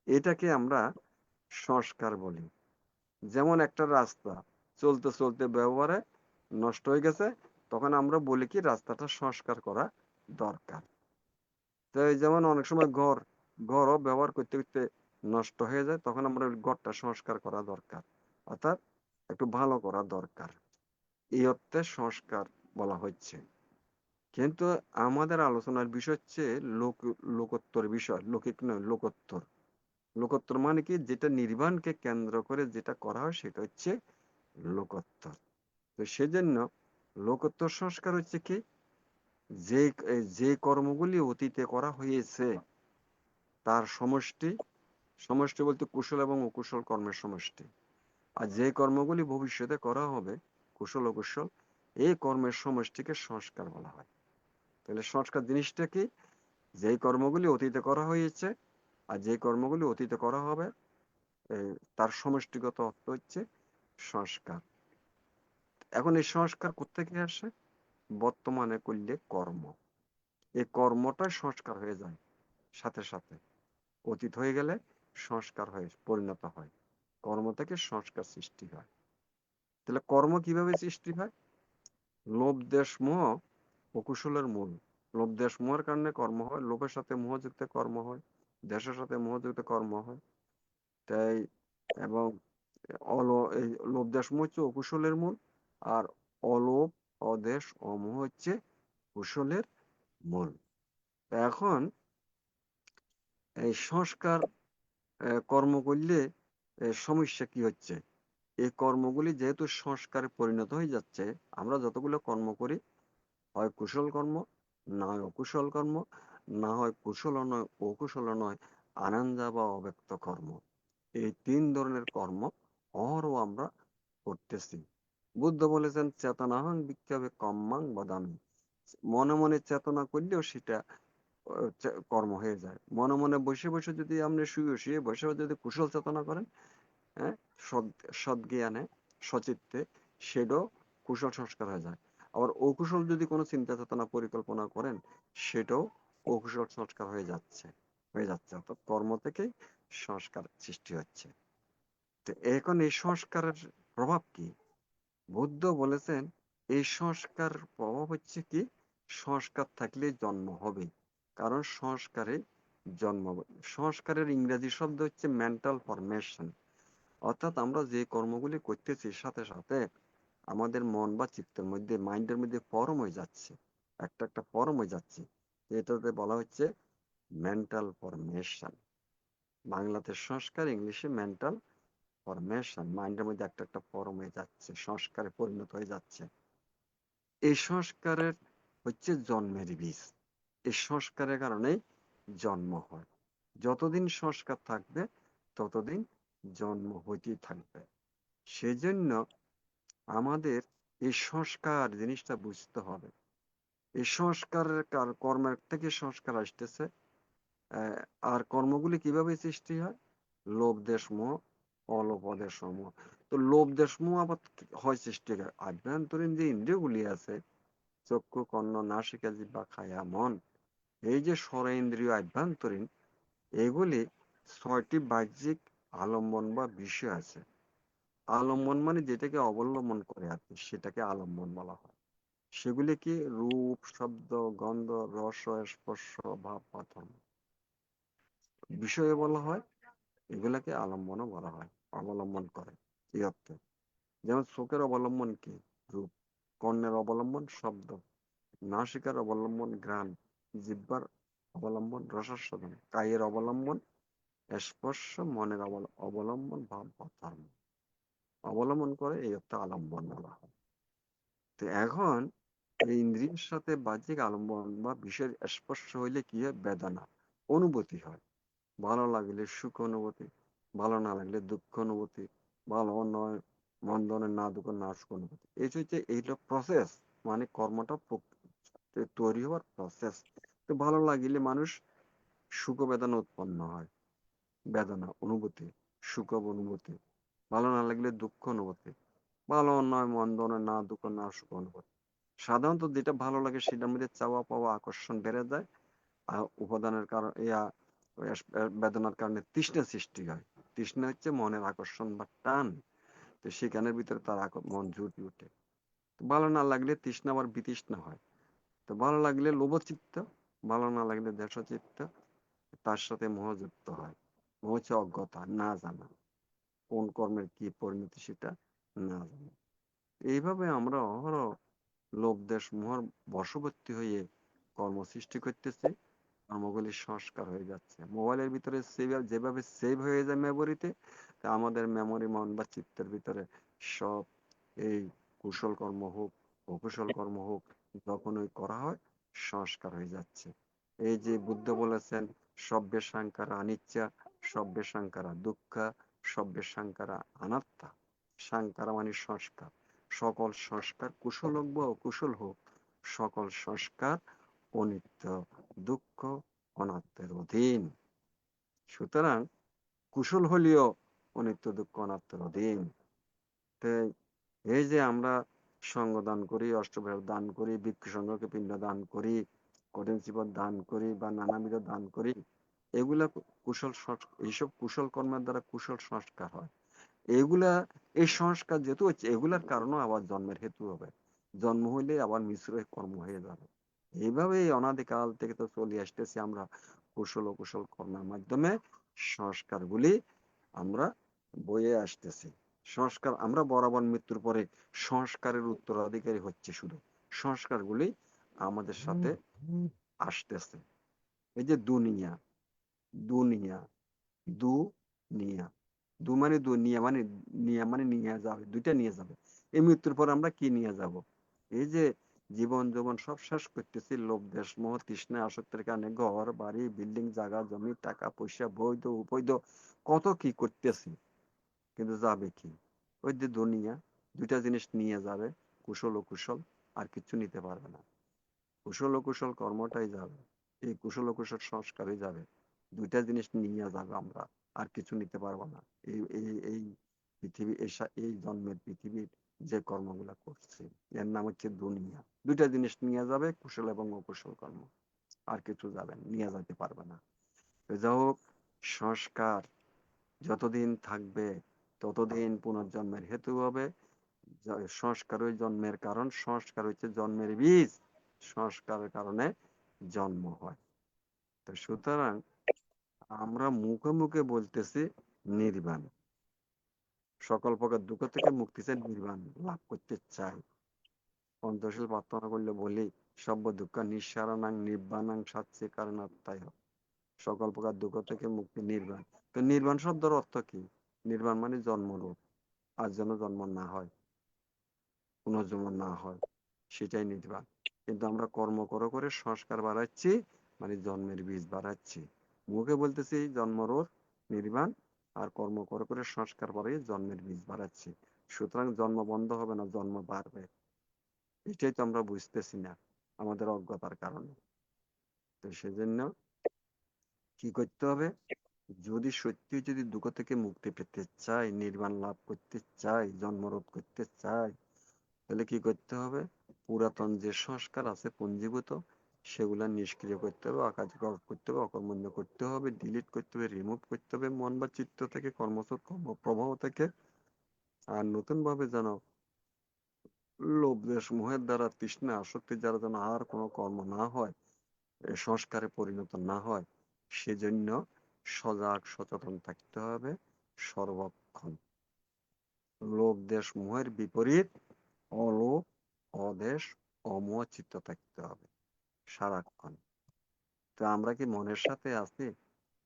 এটাকে আমরা সংস্কার বলি। যেমন একটা রাস্তা চলতে চলতে ব্যবহারে নষ্ট হয়ে গেছে, তখন আমরা বলি কি রাস্তাটা সংস্কার করা দরকার। তো যেমন অনেক সময় ঘরও ব্যবহার করতে করতে নষ্ট হয়ে যায়, তখন আমরা ঘরটা সংস্কার করা দরকার, অর্থাৎ একটু ভালো করা দরকার, এই অর্থে সংস্কার বলা হচ্ছে। কিন্তু আমাদের আলোচনার বিষয় হচ্ছে লোকোত্তর বিষয়, লৌকিক নয়, লোকোত্তর। লোকোত্তর মানে কি? যেটা নির্বাণকে কেন্দ্র করে যেটা করা হয় সেটা হচ্ছে লোকোত্তর। তো সেজন্য লোকোত্তর সংস্কার হচ্ছে কি, যে যে কর্মগুলি অতীতে করা হয়েছে তার সমষ্টি, সমষ্টি বলতে কুশল এবং অকুশল কর্মের সমষ্টি, আর যে কর্মগুলি ভবিষ্যতে করা হবে কুশল অকুশল, এই কর্মের সমষ্টিকে সংস্কার বলা হয়। তাহলে সংস্কার জিনিসটা কি? যে কর্মগুলি অতীতে করা হয়েছে আর যে কর্মগুলি অতীতে করা হবে তার সমষ্টিগত অর্থ হচ্ছে সংস্কার। এখন এই সংস্কার কোত্থেকে আসে? বর্তমানে করলে কর্ম, এই কর্মটা সংস্কার হয়ে যায় সাথে সাথে, অতীত হয়ে গেলে সংস্কার হয়ে পরিণত হয়, কর্ম থেকে সংস্কার সৃষ্টি হয়। তাহলে কর্ম কিভাবে সৃষ্টি হয়? লোভ দেশ মোহ অকুশলের মূল। লোভ দেশ মোহের কারণে কর্ম হয়, লোভের সাথে মোহযুক্ত কর্ম হয়, দেশের সাথে মোহযুক্ত কর্ম হয়। তাই এবং এই লোভ দেশ মোহ হচ্ছে অকুশলের মূল, আর অলোভ অদেশ অমোহ হচ্ছে কুশলের মূল। এখন এই সংস্কার কর্ম করলে সমস্যা কি হচ্ছে? এই কর্মগুলি যেহেতু সংস্কারে পরিণত হয়ে যাচ্ছে, আমরা যতগুলো কর্ম করি হয় কুশল কর্ম, না হয় অকুশল কর্ম, না হয় কুশল নয় অকুশল নয়, আনন্দা বা অব্যক্ত কর্ম, এই 3 ধরনের কর্ম অহরহ আমরা করতেছি। বুদ্ধ বলেছেন চেতনাহং বিক্ষেপে কম্মাং বদামি, মনে মনে চেতনা করলেও সেটা কর্ম হয়ে যায়। মনে মনে বসে বসে যদি আপনি শুয়ে বসে যদি কুশল চেতনা করেন, হ্যাঁ, সদ্জ্ঞানে সচিত্তে, সেটাও কুশল সংস্কার হয়ে যায়। আবার অকুশল যদি কোনো চিন্তা চেতনা পরিকল্পনা করেন, সেটাও অকুশল সংস্কার হয়ে যাচ্ছে। অর্থাৎ কর্ম থেকেই সংস্কার সৃষ্টি হচ্ছে। তো এখন এই সংস্কারের প্রভাব কি? বুদ্ধ বলেছেন এই সংস্কার প্রভাব হচ্ছে কি, সংস্কার থাকলে জন্ম হবে। কারণ সংস্কারে জন্ম, সংস্কারের ইংরেজি শব্দ হচ্ছে মেন্টাল ফরমেশন। অর্থাৎ আমরা যে কর্মগুলি করতেছি সাথে সাথে আমাদের মন বা চিত্তের মধ্যে, মাইন্ডের মধ্যে ফর্ম হয়ে যাচ্ছে, একটা ফর্ম হয়ে যাচ্ছে। এটাতে বলা হচ্ছে মেন্টাল ফরমেশন। বাংলাতে সংস্কার, ইংলিশে মেন্টাল ফরমেশন। মাইন্ডের মধ্যে একটা ফর্ম হয়ে যাচ্ছে, সংস্কারে পরিণত হয়ে যাচ্ছে। এই সংস্কারের হচ্ছে জন্মের বীজ। এই সংস্কারের কারণে জন্ম হয়। যতদিন সংস্কার থাকবে ততদিন জন্ম হইতেই থাকবে। সেজন্য আমাদের এই সংস্কার জিনিসটা বুঝতে হবে। এই সংস্কারের কর্মের থেকে সংস্কার আসতেছে। আর কর্মগুলি কিভাবে সৃষ্টি হয়? লোভ দেশ মোহ, অলোভ দেশ মোহ। তো লোভ দেশ মোহ আবার হয় সৃষ্টি হয় আভ্যন্তরীণ যে ইন্দ্রিয়গুলি আছে, চক্ষু কর্ণ নাসিকা জিহ্বা কায়া মন, এই যে ষড়েন্দ্রিয় আভ্যন্তরীণ, এগুলি 6টি বাহ্যিক আলম্বন বা বিষয় আছে। আলম্বন মানে যেটাকে অবলম্বন করে আর কি, সেটাকে আলম্বন বলা হয়। সেগুলি কি? রূপ, শব্দ, গন্ধ, রস, স্পর্শ, ভাব, ধর্ম। বিষয়ে বলা হয়, এগুলাকে আলম্বনও বলা হয়, অবলম্বন করে এই অর্থে। যেমন চোখের অবলম্বন কি? রূপ। কর্ণের অবলম্বন শব্দ। নাসিকার অবলম্বন ঘ্রাণ। জিহ্বার অবলম্বন রসাস্বাদন। কায়ের অবলম্বন স্পর্শ। মনের অবলম্বন ভাব বা ধর্ম। অবলম্বন করে এই অর্থে আলম্বন বলা হয়। তো এখন এই ইন্দ্রিয়ের সাথে বাহ্যিক আলম্বন বা বিষয়ের স্পর্শ হইলে কি হয়? বেদনা অনুভূতি হয়। ভালো লাগলে সুখ অনুভূতি, ভালো না লাগলে দুঃখ অনুভূতি, ভালো নয় মন্দ না দুঃখ না সুখ অনুভূতি। এই হচ্ছে এইটা প্রসেস, মানে কর্মটা তৈরি হওয়ার প্রসেস। তো ভালো লাগিলে মানুষ সুখ বেদনা উৎপন্ন হয়, বেদনা অনুভূতি, সুখ অনুভূতি। ভালো না লাগলে দুঃখ অনুভূতি, ভালো নয় মন্দ নয় না দুঃখ না সুখ অনুভূতি। সাধারণত যেটা ভালো লাগে সেটার মধ্যে চাওয়া পাওয়া আকর্ষণ বেড়ে যায়। আর উপাদানের কারণ বেদনার কারণে তৃষ্ণা সৃষ্টি হয়। তৃষ্ণা হচ্ছে মনের আকর্ষণ বা টান। তো সেখানের ভিতরে তার মন জুটি উঠে। ভালো না লাগলে তৃষ্ণা আবার বিতৃষ্ণা হয়। তো ভালো লাগলে লোভচিত্ত, ভালো না লাগলে দেশচিত্ত, তার সাথে মোহযুক্ত হয়। মোহ হচ্ছে অজ্ঞতা, না জানা, কোন কর্মের কি পরিণতি সেটা না জানা। এইভাবে আমরা অহরহ লোভ দেশ মোহর বশবর্তী হয়ে কর্ম সৃষ্টি করতেছি। কর্মগুলি সংস্কার হয়ে যাচ্ছে। মোবাইলের ভিতরে যেভাবে সেভ হয়ে যায় মেমোরিতে, তা আমাদের মেমোরি মন বা চিত্তের ভিতরে সব এই কুশল কর্ম হোক অকুশল কর্ম হোক, যখন ওই করা হয় সংস্কার হয়ে যাচ্ছে। এই যে বুদ্ধ বলেছেন সব্যে সাংকারা অনিচ্ছা, সব্যে সাংকারা দুঃখা, সব্যে সাংকারা অনাত্মা। সাংকারা মানে সংস্কার। সকল সংস্কার কুশল হোক বা অকুশল হোক, সকল সংস্কার অনিত্য, দুঃখ, অনাত্মের অধীন। সুতরাং কুশল হলেও অনিত্য, দুঃখ, অনাত্মের অধীন। তাই এই যে আমরা সঙ্গ দান করি, অষ্টপ্রহর দান করি, ভিক্ষু সংঘকে পিণ্ড দান করি, কঠিন জীবন দান করি বা নানাবিধ দান করি, এগুলা কুশল, এইসব কুশল কর্মের দ্বারা কুশল সংস্কার হয়। এগুলা, এই সংস্কার যেহেতু হচ্ছে, এগুলার কারণও আবার জন্মের হেতু হবে। জন্ম হইলে আবার মিশ্র কর্ম হয়ে যাবে। এইভাবে অনাদিকাল থেকে তো চলে আসতেছি আমরা কুশল অকুশল কর্মের মাধ্যমে সংস্কারগুলি আমরা বয়ে আসতেছি। সংস্কার আমরা বরাবর মৃত্যুর পরে সংস্কারের উত্তরাধিকারী হচ্ছে। শুধু সংস্কারগুলি আমাদের সাথে আসতেছে। এই যে দুনিয়া, দুনিয়া, দুনিয়া, নিয়া মানে নিয়ে যাবে, দুইটা নিয়ে যাবে। এই মৃত্যুর পর আমরা কি নিয়ে যাব? এই যে জীবন যৌবন সব শেষ করতেছি, লোভ দেশ মোহ তৃষ্ণা আসক্তির কারণে ঘর বাড়ি বিল্ডিং জায়গা জমি টাকা পয়সা বৈধ উপৈধ কত কি করতেছি, কিন্তু যাবে কি? ওই যে দুনিয়া, দুইটা জিনিস নিয়ে যাবে, কুশল ও কুশল, আর কিছু নিতে পারবে না। কুশল ও কুশল কর্মটাই যাবে, এই কুশল ও কুশল সংস্কারই যাবে, দুইটা জিনিস নিয়ে যাবে আমরা, আর কিছু নিতে পারবো না। এই এই এই পৃথিবী, এই জন্মের পৃথিবীর যে কর্মগুলা করছে, এর নাম হচ্ছে দুনিয়া। দুইটা জিনিস নিয়ে যাবে, কুশল এবং অকুশল কর্ম, আর কিছু যাবে না, নিয়ে যেতে পারবে না। তো যাই হোক, সংস্কার যতদিন থাকবে ততদিন পুনর্জন্মের হেতু হবে। সংস্কার ওই জন্মের কারণ, সংস্কার হচ্ছে জন্মের বীজ, সংস্কারের কারণে জন্ম হয়। তো সুতরাং আমরা মুখে মুখে বলতেছি নির্বাণ, সকল প্রকার দুঃখ থেকে মুক্তি চাই, নির্বাণ লাভ করতে চাই। পঞ্চশীল প্রার্থনা করলে বলি সর্ব দুঃখ নিঃসারানাং নির্বাণাং সাচ্চে কারণাত্মায়, সকল প্রকার দুঃখ থেকে মুক্তি নির্বাণ। তো নির্বাণ শব্দের অর্থ কি? নির্বাণ মানে জন্মরোধ, আর যেন জন্ম না হয়, পুনর্জন্ম না হয়, সেটাই নির্বাণ। কিন্তু আমরা কর্ম করে করে সংস্কার বাড়াচ্ছি, মানে জন্মের বীজ বাড়াচ্ছি। মুখে বলতেছি জন্মরোধ নির্বাণ, আর কর্ম করে করে সংস্কার বাড়িয়ে জন্মের বীজ বাড়াচ্ছি। সুতরাং জন্ম বন্ধ হবে না, জন্ম বাড়বে। এটাই তো আমরা বুঝতেছি না আমাদের অজ্ঞতার কারণে। তো সেজন্য কি করতে হবে? যদি দুঃখ থেকে মুক্তি পেতে চাই, নির্বাণ লাভ করতে চাই, জন্মরোধ করতে চাই, তাহলে কি করতে হবে? পুরাতন যে সংস্কার আছে পুঞ্জীভূত, সেগুলা নিষ্ক্রিয় করতে হবে, অকার্যকর করতে হবে, অকর্মণ্য করতে হবে, ডিলিট করতে হবে, রিমুভ করতে হবে মন বা চিত্ত থেকে, কর্মসূত্র কর্ম প্রবাহ থেকে। আর নতুন ভাবে যেন লোভ দেশ মোহের দ্বারা তৃষ্ণা আসক্তি দ্বারা যেন আর কোনো কর্ম না হয়, সংস্কারে পরিণত না হয়, সেজন্য সজাগ সচেতন থাকতে হবে সর্বক্ষণ। লোভ দেশ মোহের বিপরীত অলোভ অদেশ অমোহ চিত্ত থাকতে হবে সারাক্ষণ। তো আমরা কি মনের সাথে আছি?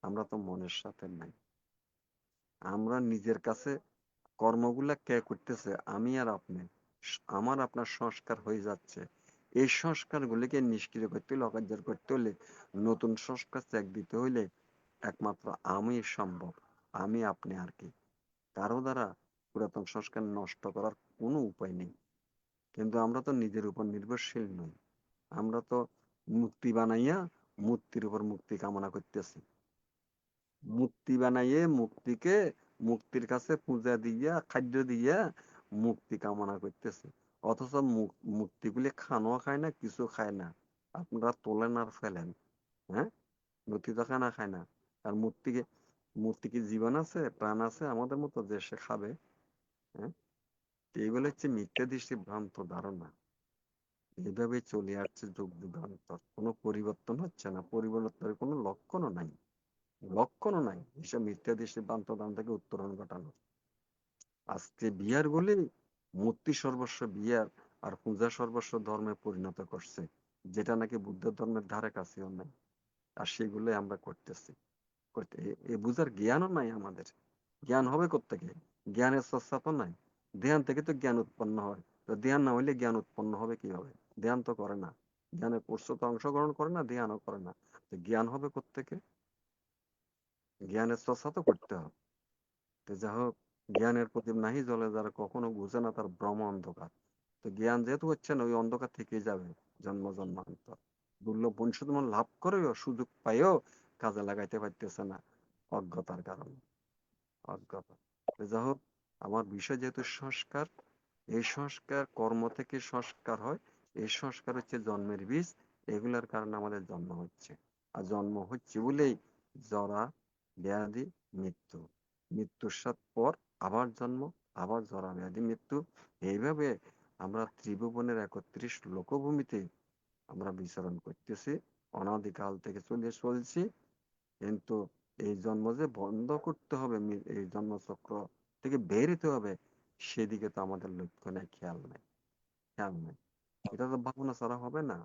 আমরা তো মনের সাথে নাই। আমরা নিজের কাছে কর্মগুলা কে করতেছে? আমি আর আপনি। আমার আপনার সংস্কার হয়ে যাচ্ছে, এই সংস্কারগুলিকে নিষ্ক্রিয় করতে হলে, অকার্যকর করতে হলে, নতুন সংস্কার ত্যাগ দিতে হইলে একমাত্র আমি সম্ভব, আমি আপনি, আর কি কারো দ্বারা পুরাতন সংস্কার নষ্ট করার কোনো উপায় নেই। কিন্তু আমরা তো নিজের উপর নির্ভরশীল নই, আমরা তো মুক্তি বানাইয়া মুক্তির উপর মুক্তি কামনা করতেছি, মুক্তি বানাইয়ে মুক্তিকে মুক্তির কাছে পূজা দিয়া খাদ্য দিয়া মুক্তি কামনা করতেছে। অথচ মুক্তিগুলি খানো খায় না, কিছু খায় না, আপনারা তোলেন আর ফেলেন। হ্যাঁ, মুক্তি তো খানা খায় না। আর মূর্তি কি জীবন আছে, প্রাণ আছে আমাদের মতো যে সে খাবে? হ্যাঁ, এইগুলো হচ্ছে মিথ্যা দৃষ্টি ভ্রান্ত ধারণা। এইভাবে চলে আসছে যুগ যুগান্তর, কোনো পরিবর্তন হচ্ছে না, পরিবর্তনের কোনো লক্ষণও নাই, লক্ষণও নাই। এসব মিথ্যা দৃষ্টি ভ্রান্ত ধারণা থেকে উত্তরণ ঘটানো। আজকে বিয়ার বলে মূর্তি সর্বস্ব বিয়ার আর পূজা সর্বস্ব ধর্মে পরিণত করছে, যেটা নাকি বুদ্ধ ধর্মের ধারে কাছেও নাই। আর সেগুলোই আমরা করতেছি। এ বুঝার জ্ঞানও নাই আমাদের। জ্ঞান হবে কোত্থেকে? জ্ঞানের চর্চা তো নাই। ধ্যান থেকে তো জ্ঞান উৎপন্ন হয়, তো ধ্যান না হইলে জ্ঞান উৎপন্ন হবে কিভাবে? ধ্যান তো করে না, জ্ঞানের কোর্সে তো অংশগ্রহণ করে না, ধ্যানও করে না, তো জ্ঞান হবে কোত্থেকে? জ্ঞানের চর্চা তো করতে হবে। তো যাই হোক, জ্ঞানের প্রদীপ নাহি জ্বলে যারা, কখনো বুঝে না তার ভ্রম অন্ধকার। তো জ্ঞান যেহেতু হচ্ছে না, ওই অন্ধকার থেকেই যাবে জন্ম জন্মান্তর। দুর্লভ বংশধর লাভ করেও সুযোগ পাইও কাজে লাগাইতে পারতেছে না, অজ্ঞতার কারণে, অজ্ঞতা। তো যাই হোক, আমার বিষয় যেহেতু সংস্কার, এই সংস্কার কর্ম থেকে সংস্কার হয়, এই সংস্কার হচ্ছে জন্মের বীজ, এগুলার কারণে আমাদের জন্ম হচ্ছে। আর জন্ম হচ্ছে বলেই জরা ব্যাধি মৃত্যু, মৃত্যুর সাথ পর আবার জন্ম, আবার জরা ব্যাধি মৃত্যু। এইভাবে আমরা ত্রিভুবনের 31 লোকভূমিতে আমরা বিচরণ করতেছি, অনাদিকাল থেকে চলছি। কিন্তু এই জন্ম যে বন্ধ করতে হবে, এই জন্মচক্র থেকে বের হতে হবে, সেদিকে তো আমাদের লক্ষ্য নেই, খেয়াল নেই, খেয়াল নেই। এটা তো ভাবনা ছাড়া হবে না।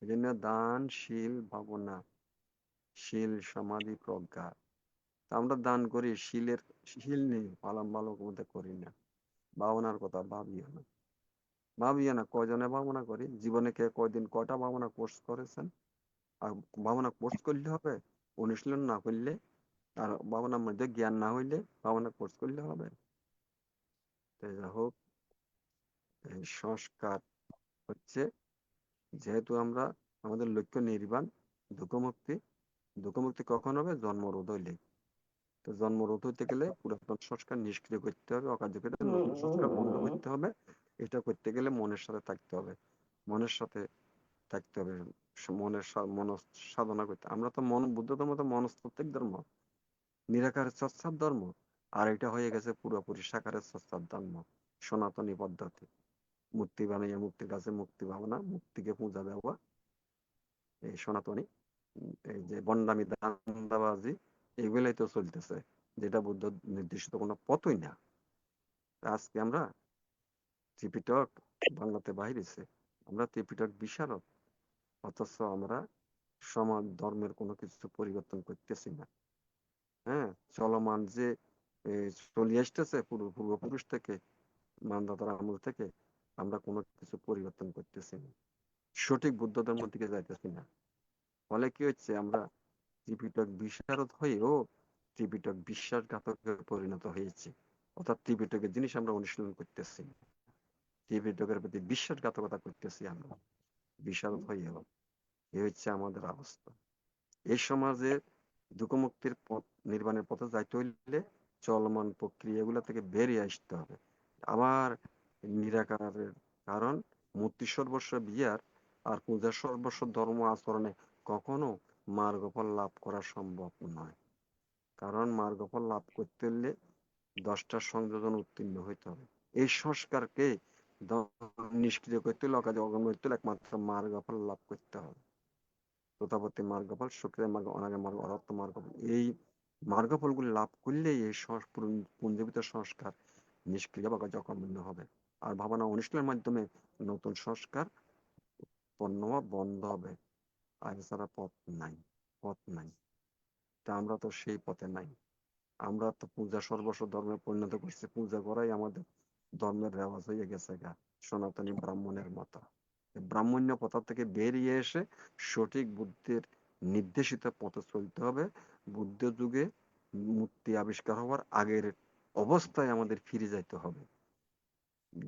এই জন্য দানশীল ভাবনা, শীল সমাধি প্রজ্ঞা। তা আমরা দান করি, শীল নেই, পালন ভালো মতো করি না। ভাবনার কথা ভাবিও না কয়জনে ভাবনা করি জীবনে, কে কয়দিন কয়টা ভাবনা কোর্স করেছেন? আর ভাবনা কোর্স করলে হবে? অনুশীলন না করলে আর ভাবনার মধ্যে জ্ঞান না হইলে ভাবনা কোর্স করলে হবে? তাই যা হোক, এই সংস্কার হচ্ছে, যেহেতু আমরা আমাদের লক্ষ্য নির্বাণ, দুঃখমুক্তি। দুঃখমুক্তি কখন হবে? জন্মরোধ হইলে। তো জন্মরোধ হইতে গেলে পুরাতন সংস্কার নিষ্ক্রিয় করতে হবে, অকার্যকর নতুন সংস্কার বন্ধ করতে হবে। এটা করতে গেলে মনের সাথে থাকতে হবে, মনের সাথে থাকতে হবে, মন সাধনা করতে। আমরা তো বুদ্ধ ধর্ম তো মনস্তাত্ত্বিক ধর্ম, নিরাকারের চর্চার ধর্ম। আর এটা হয়ে গেছে পুরোপুরি সাকারের চর্চার ধর্ম, সনাতনী পদ্ধতি। মূর্তি বানাইয়া মুক্তির কাছে মুক্তি ভাবনা, মুক্তিকে পূজা দেওয়া, এই সনাতনী এই যে বন্ডামি দান্দাবাজি, এগুলাই তো চলতেছে, যেটা বুদ্ধ নির্দিষ্ট কোনো পথই না। আজকে আমরা ত্রিপিটক বাংলাতে বাইরেছে, আমরা ত্রিপিটক বিশারদ, অথচ আমরা সমাজ ধর্মের কোনো কিছু পরিবর্তন করতেছি না। হ্যাঁ, চলমান যে চলে আসতেছে পূর্বপুরুষ থেকে, মানদাতার আমল থেকে, আমরা কোনো কিছু পরিবর্তন করতেছি না, সঠিক বুদ্ধ ধর্মের দিকে যাইতেছি না। ফলে কি হচ্ছে? আমরা ত্রিপিটক বিশারদ হয়েও ত্রিপিটক বিশ্বাসঘাতকে পরিণত হয়েছে। অর্থাৎ ত্রিপিটকের জিনিস আমরা অনুশীলন করতেছি, ত্রিপিটকের প্রতি বিশ্বাসঘাতকতা করতেছি আমরা বিশারদ হয়েও। এই হচ্ছে আমাদের অবস্থা। এই সমাজে দুঃখমুক্তির পথ, নির্বাণের পথে যাইতে হইলে চলমান প্রক্রিয়াগুলো থেকে বেরিয়ে আসতে হবে। আবার নিরাকারের, কারণ মূর্তি সর্বস্ব বিয়ার আর পূজা সর্বস্ব ধর্ম আচরণে কখনো মার্গফল লাভ করা সম্ভব নয়। কারণ মার্গফল লাভ করতে হলে 10টা সংযোজন উত্তীর্ণ হইতে হবে। এই সংস্কারকে নিষ্ক্রিয় করতে হলে, অগম্য করতে হলে একমাত্র মার্গফল লাভ করতে হবে। প্রতাপতি মার্গফল, শুক্রের মার্গ, অনাগের মার্গ, অরত্ব মার্গফল, এই মার্গফলগুলি লাভ করলেই এই পুঞ্জীবিত সংস্কার নিষ্ক্রিয় বা অকর্মণ্য হবে। আর ভাবনা অনুশীলনের মাধ্যমে নতুন সংস্কার উৎপন্ন বা বন্ধ হবে। আর এছাড়া পথ নাই। তা আমরা তো সেই পথে নাই। আমরা তো পূজা সর্বস্ব ধর্মে পরিণত করছি, পূজা করাই আমাদের ধর্মের রেওয়াজ হয়ে গেছে গা, সনাতনী ব্রাহ্মণের মতো। ব্রাহ্মণ্য পথা থেকে বেরিয়ে এসে সঠিক বুদ্ধের নির্দেশিত পথে চলতে হবে। বুদ্ধ যুগে মূর্তি আবিষ্কার হওয়ার আগের অবস্থায় আমাদের ফিরে যাইতে হবে।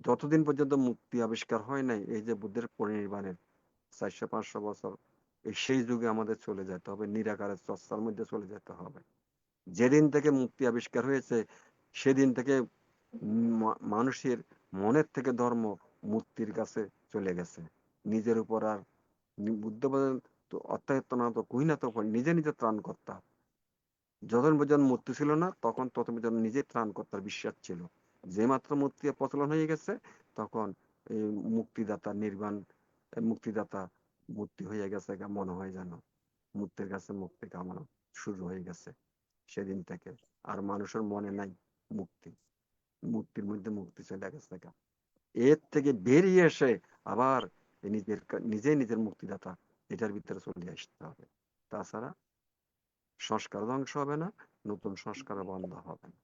যতদিন পর্যন্ত মুক্তি আবিষ্কার হয় নাই, এই যে বুদ্ধের পরিনির্বাণের 400-500 বছর, সেই যুগে আমাদের চলে যেতে হবে, নিরাকারের চর্চার মধ্যে চলে যেতে হবে। যেদিন থেকে মুক্তি আবিষ্কার হয়েছে সেদিন থেকে মানুষের মনের থেকে ধর্ম মূর্তির কাছে চলে গেছে। নিজের উপর আর বুদ্ধ বলেন তো অত্যায়ত্ত না তো কুই না তো নিজে নিজে ত্রাণ কর্তা। যতদিন পর্যন্ত মূর্তি ছিল না তখন তত পর্যন্ত নিজে ত্রাণ কর্তার বিশ্বাস ছিল। যে মাত্র মূর্তি প্রচলন হয়ে গেছে তখন এই মুক্তিদাতা নির্বাণ, মুক্তিদাতা মূর্তি হয়ে গেছে মনে হয় যেন মূর্তির কাছে মুক্তি কামনা শুরু হয়ে গেছে সেদিন থেকে। আর মানুষের মনে নাই মুক্তির মধ্যে মুক্তি চলে গেছে। এর থেকে বেরিয়ে এসে আবার নিজের মুক্তিদাতা এটার ভিতরে চলে আসতে হবে। তাছাড়া সংস্কার ধ্বংস হবে না, নতুন সংস্কার বন্ধ হবে না।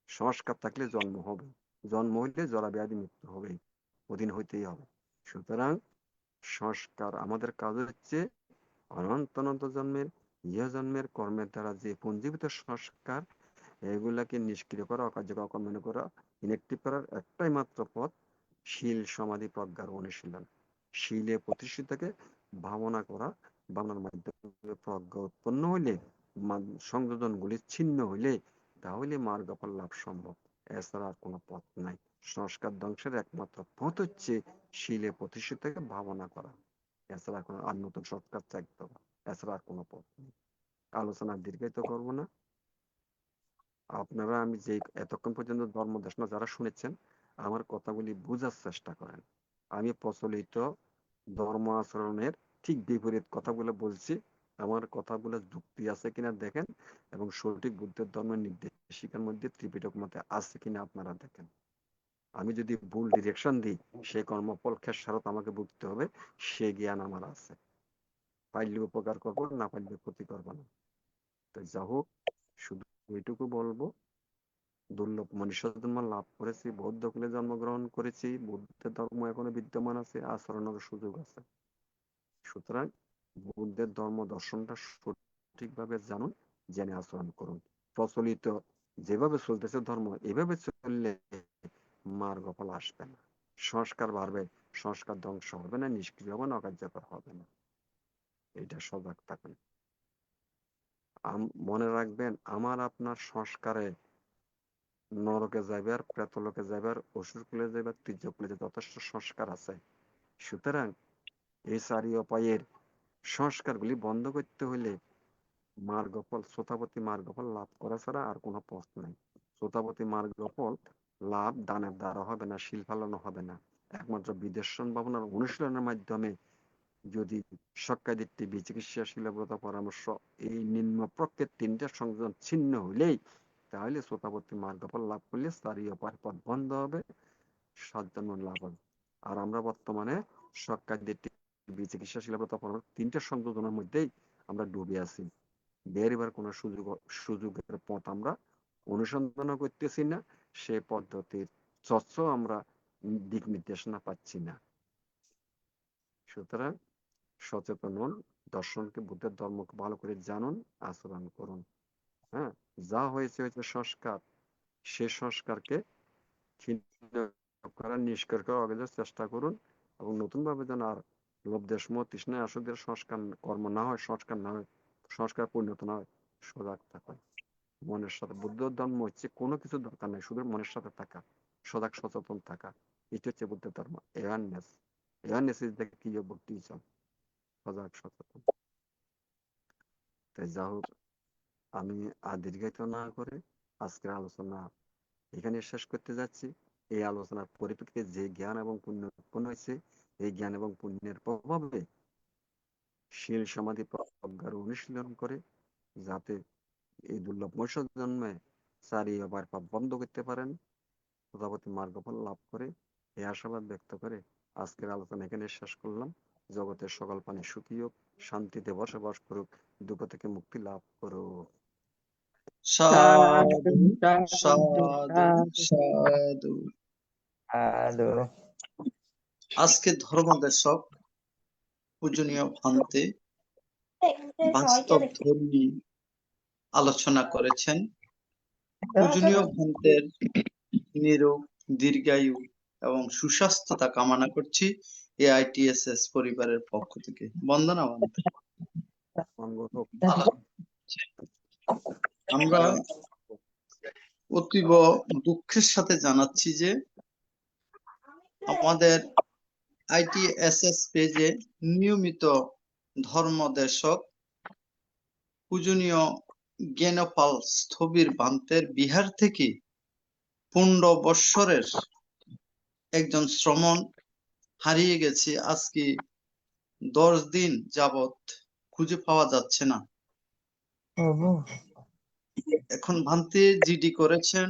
সংস্কার থাকলে জন্ম হবে, জন্ম হইলে জরা ব্যাধি মৃত্যু হবেই, ওদিন হইতেই হবে। সুতরাং সংস্কার আমাদের কাজ হচ্ছে অনন্ত অনন্ত জন্মের ইহ জন্মের কর্মের দ্বারা যে পুঞ্জীবিত সংস্কার, এগুলাকে নিষ্ক্রিয় করা, অকার্যকর অকর্মণ্য করা, ইনএক্টিভ করার একটাই মাত্র পথ শীল সমাধি প্রজ্ঞার অনুশীলন। শীলে প্রতিষ্ঠিত থেকে ভাবনা করা, ভাবনার মাধ্যমে প্রজ্ঞা উৎপন্ন হইলে, সংযোজনগুলি ছিন্ন হইলে, তাহলে মার্গফল লাভ সম্ভব। এছাড়া আর কোনো পথ নাই। সংস্কার ধ্বংসের একমাত্র পথ হচ্ছে শীলে প্রতিষ্ঠিত থেকে ভাবনা করা। এছাড়া কোনো আর নতুন সংস্কার চাইতে হবে, এছাড়া আর কোনো পথ নেই। আলোচনা দীর্ঘায়িত করব না। আপনারা আমি যে এতক্ষণ পর্যন্ত ধর্ম দেশনা যারা শুনেছেন, আমার কথাগুলি বোঝার চেষ্টা করেন। আমি প্রচলিত ধর্ম আচরণের ঠিক বিপরীত কথাগুলো বলছি। আমার কথাগুলো যুক্তি আছে কিনা দেখেন, এবং সঠিক বুদ্ধের ধর্মের নির্দেশিকার মধ্যে ত্রিপিটক মতে আছে কিনা আপনারা দেখেন। আমি যদি ভুল ডিরেকশন দিই, সেই কর্মফল খেসারত আমাকে ভুগতে হবে, সে জ্ঞান আমার আছে। পাইলে উপকার করবো, না পাইলে ক্ষতি করবো না। তো যা হোক, শুধু ওইটুকু বলবো, দুর্লভ মনুষ্য জন্ম লাভ করেছি, বৌদ্ধ কুলে জন্মগ্রহণ করেছি, বুদ্ধের ধর্ম এখনো বিদ্যমান আছে, আচরণের সুযোগ আছে। সুতরাং বুদ্ধের ধর্ম দর্শনটা সঠিকভাবে জানুন, জেনে আচরণ করুন। প্রচলিত যেভাবে চলতেছে ধর্ম, এভাবে চললে মার্গফল আসবে না, সংস্কার বাড়বে, সংস্কার ধ্বংস হবে না, নিষ্ক্রিয় হবে না, অকার্যকর হবে না। এটা সজাগ থাকুন। মনে রাখবেন, আমার আপনার সংস্কারে নরকে যাইবে, আর প্রেতলোকে যাইবে, আর অসুর কুলে যাইবে, আর তীর্য কুলে যাইবে, যথেষ্ট সংস্কার আছে। সুতরাং এই চারি উপায়ের সংস্কারগুলি বন্ধ করতে হলে মার্গফল, শ্রোতাপতি মার্গফল লাভ করা ছাড়া আর কোনো পথ নাই। শ্রোতাপতি মার্গফল লাভ দানের দ্বারা হবে না, শিল ফেলানো হবে না, একমাত্র বিদর্শন ভাবনার অনুশীলনের মাধ্যমে যদি সক্কাদিট্ඨি, বিচিকিৎসা, শিলব্রত, পরামর্শ, এই নিম্ন প্রত্যেক তিনটা সংযোজন ছিন্ন হইলেই, তাহলে শ্রোতাপতি মার্গফল লাভ করলে চারি উপায় পথ বন্ধ হবে, সাতজন্ম লাভ হবে। আর আমরা বর্তমানে সক্কাদিট্ঠি, বিচিকিৎসা, শিলব্রত, পরামর্শ তিনটা সংযোজনের মধ্যেই আমরা ডুবে আছি। বেরবার কোনো সুযোগের পথ আমরা অনুসন্ধান করতেছি না, সে পদ্ধতির চর্চাও আমরা দিক নির্দেশনা পাচ্ছি না। সুতরাং সচেতন হন, দর্শনকে, বুদ্ধের ধর্মকে ভালো করে জানুন, আচরণ করুন। হ্যাঁ, যা হয়েছে সংস্কার, সে সংস্কারকে ক্ষীণ করার, নিষ্কার করার অগ্রজ চেষ্টা করুন, এবং নতুন ভাবে যেন আর লোভ, দেশ, মোহ, তৃষ্ণায় আসুদের সংস্কার কর্ম না হয়, সংস্কার না হয়, সংস্কার পরিণত না হয়, সজাগ থাকুন মনের সাথে। বুদ্ধ ধর্ম হচ্ছে কোনো কিছু দরকার নাই, শুধু মনের সাথে থাকা, সজাগ সচেতন থাকা, এটি হচ্ছে বুদ্ধ ধর্ম। অ্যাওয়ারনেস, অ্যাওয়ারনেস ইজ দ্য কি অফ বুদ্ধিজম, সজাগ সচেতন। তাই যা হোক, আমি আর দীর্ঘায়িত না করে আজকের আলোচনা এখানে শেষ করতে যাচ্ছি। এই আলোচনার পরিপ্রেক্ষিতে যে জ্ঞান এবং পুণ্য উৎপন্ন হয়েছে, এই জ্ঞান এবং পুণ্যের প্রভাবে শীল, সমাধি, প্রজ্ঞার অনুশীলন করে যাতে এই দুর্লভ মনুষ্য জন্মে চারি আবার পাপ বন্ধ করতে পারেন, প্রজাপতি মার্গফল লাভ করে, এই আশাবাদ ব্যক্ত করে আজকের আলোচনা এখানে শেষ করলাম। জগতের সকল প্রাণী সুখী হোক, শান্তিতে বসবাস করুক, দুঃখ থেকে মুক্তি লাভ করুক। সাধু সাধু সাধু। সাধু। আজকে ধর্মদেশক পূজনীয় ভান্তে বাস্তব ধর্মী আলোচনা করেছেন। পূজনীয় ভান্তের নিরোগ, দীর্ঘায়ু এবং সুস্বাস্থ্যতা কামনা করছি AITSS পরিবারের পক্ষ থেকে। বন্দনা ভান্তে। আমরা অতীব দুঃখের সাথে জানাচ্ছি যে আমাদের ITSS পেজে নিয়মিত ধর্মদেশক পূজনীয় জ্ঞানপাল স্থবির ভান্তের বিহার থেকে 15 বৎসরের একজন শ্রমণ হারিয়ে গেছে। আজকে 10 দিন যাবত খুঁজে পাওয়া যাচ্ছে না। এখন ভান্তে জিডি করেছেন,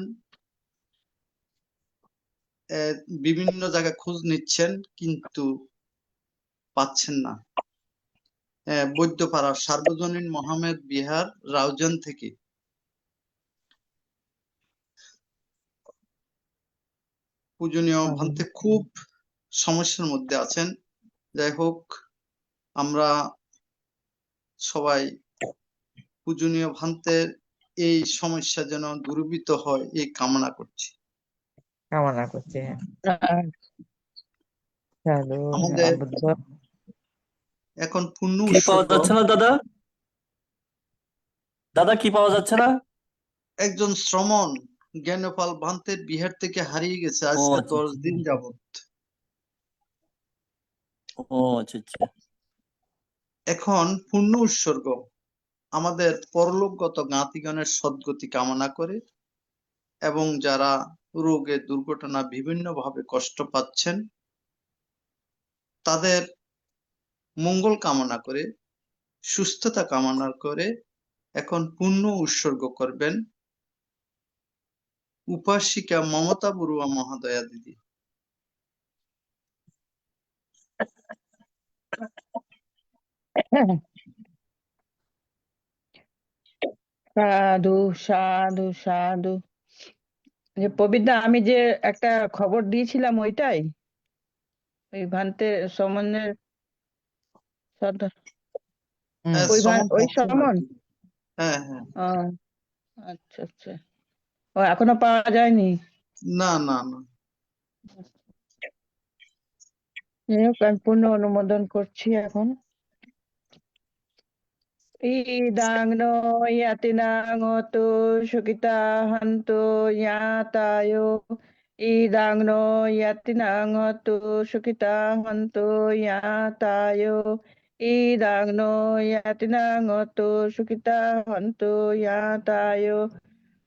বিভিন্ন জায়গায় খোঁজ নিচ্ছেন, কিন্তু পাচ্ছেন না। বৈদ্যপাড়ার সার্বজনীন মোহাম্মদ বিহার রাউজান থেকে পূজনীয় ভান্তে খুব সমস্যার মধ্যে আছেন। যাই হোক, আমরা সবাই পূজনীয় ভান্তের এই সমস্যা যেন দূরীভূত হয় এই কামনা করছি। কামনা করছি। সাধু। আমাদের বুদ্ধ। এখন পূর্ণ কি পাওয়া উৎসর্গ যাচ্ছে না দাদা? দাদা কি পাওয়া যাচ্ছে না? একজন শ্রমণ জ্ঞানপাল ভান্তের বিহার থেকে হারিয়ে গেছে ও আজকে আচ্ছা 10 আচ্ছা। দিন যাবত। ও আচ্ছা আচ্ছা। এখন পূর্ণ উৎসর্গ আমাদের পরলোকগত জ্ঞাতিগণের সদ্গতি কামনা করে এবং যারা রোগে, দুর্ঘটনা, বিভিন্ন ভাবে কষ্ট পাচ্ছেন তাদের মঙ্গল কামনা করে, সুস্থতা কামনা করে এখন পূর্ণ উৎসর্গ করবেন উপাসিকা মমতা বড়ুয়া মহোদয়া দিদি। সাধু সাধু সাধু। যে প্রবীরদা, আমি যে একটা খবর দিয়েছিলাম ওইটাই, ওই ভান্তে সমনের সর্দার, হ্যাঁ, ওই সমন ওই হচ্ছে না সমন। কি? হ্যাঁ, হ্যাঁ। ও আচ্ছা আচ্ছা, ও এখনো পাওয়া যায়নি। না, না, না। যাই হোক, আমি পূর্ণ অনুমোদন করছি এখন। ইদাং নো ইয়াতিনাং অতো সুখিতা হন্তু ইয়াতায়ো। ইদাং নো ইয়াতিনাং অতো সুখিতা হন্তু ইয়াতায়ো। ইদাং নো ইয়াতিনাং অতো সুখিতা হন্তু ইয়াতায়ো।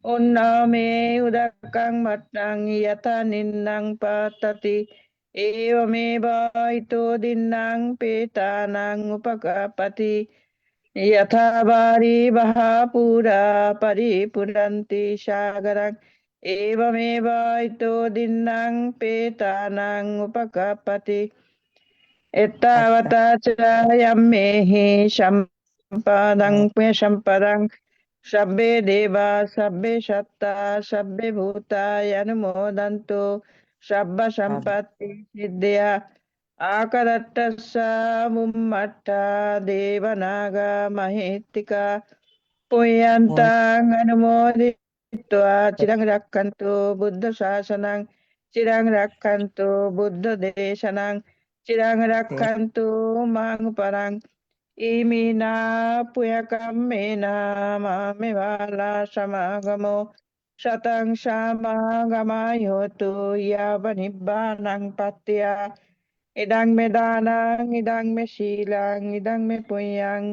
উন্নমে উদকং মত্তং যথা নিন্নং পততি। এवमेव इतो दिन्नां पेतानां उपकापति। यथा वारिवः पुरा परिपुरन्ति सागरम्। एवमेव इतो दिन्नां पेतानां उपकापति। আচ্ছা एतावता च यम्मेहि सम्पदं सम्पदं सब्बे देवा सब्बे सत्ता सब्बे भूता अनुमोदन्तु सब्ब सम्पत्ति सिद्धिया। आकदत्तस्स मुम्मट्टा देवनागा महेत्तिका। पुण्यन्तां अनुमोदित्वा चिरं रक्षन्तु बुद्धशासनं। चिरं रक्षन्तु बुद्धदेशनं। चिरं रक्षन्तु मां परं। इमिना पुयकम्मेन मामे बाला समागमो। शतं समागमायोतु यावनिब्बानं पत्या। इदं मे दानं इदं मे शीलं इदं मे पुण्यं।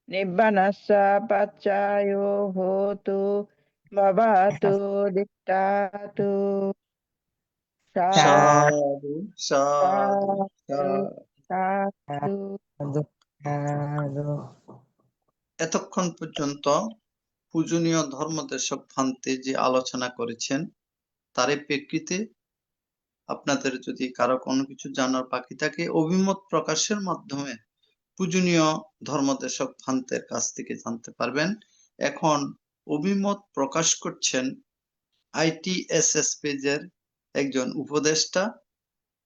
निब्बानस्स पच्चायो होतु भवतु दिक्तातु। সাধু, সাধু, साधु সাধু। साधु। সাধু। এতক্ষণ পর্যন্ত পূজনীয় ধর্মদেশক ভান্তে যে আলোচনা করেছেন তারই প্রেক্ষিতে আপনাদের যদি কারো কোনো কিছু জানার বাকি থাকে অভিমত প্রকাশের মাধ্যমে পূজনীয় ধর্মদেশক ভান্তের কাছ থেকে জানতে পারবেন। এখন অভিমত প্রকাশ করছেন ITSS পেজের একজন উপদেষ্টা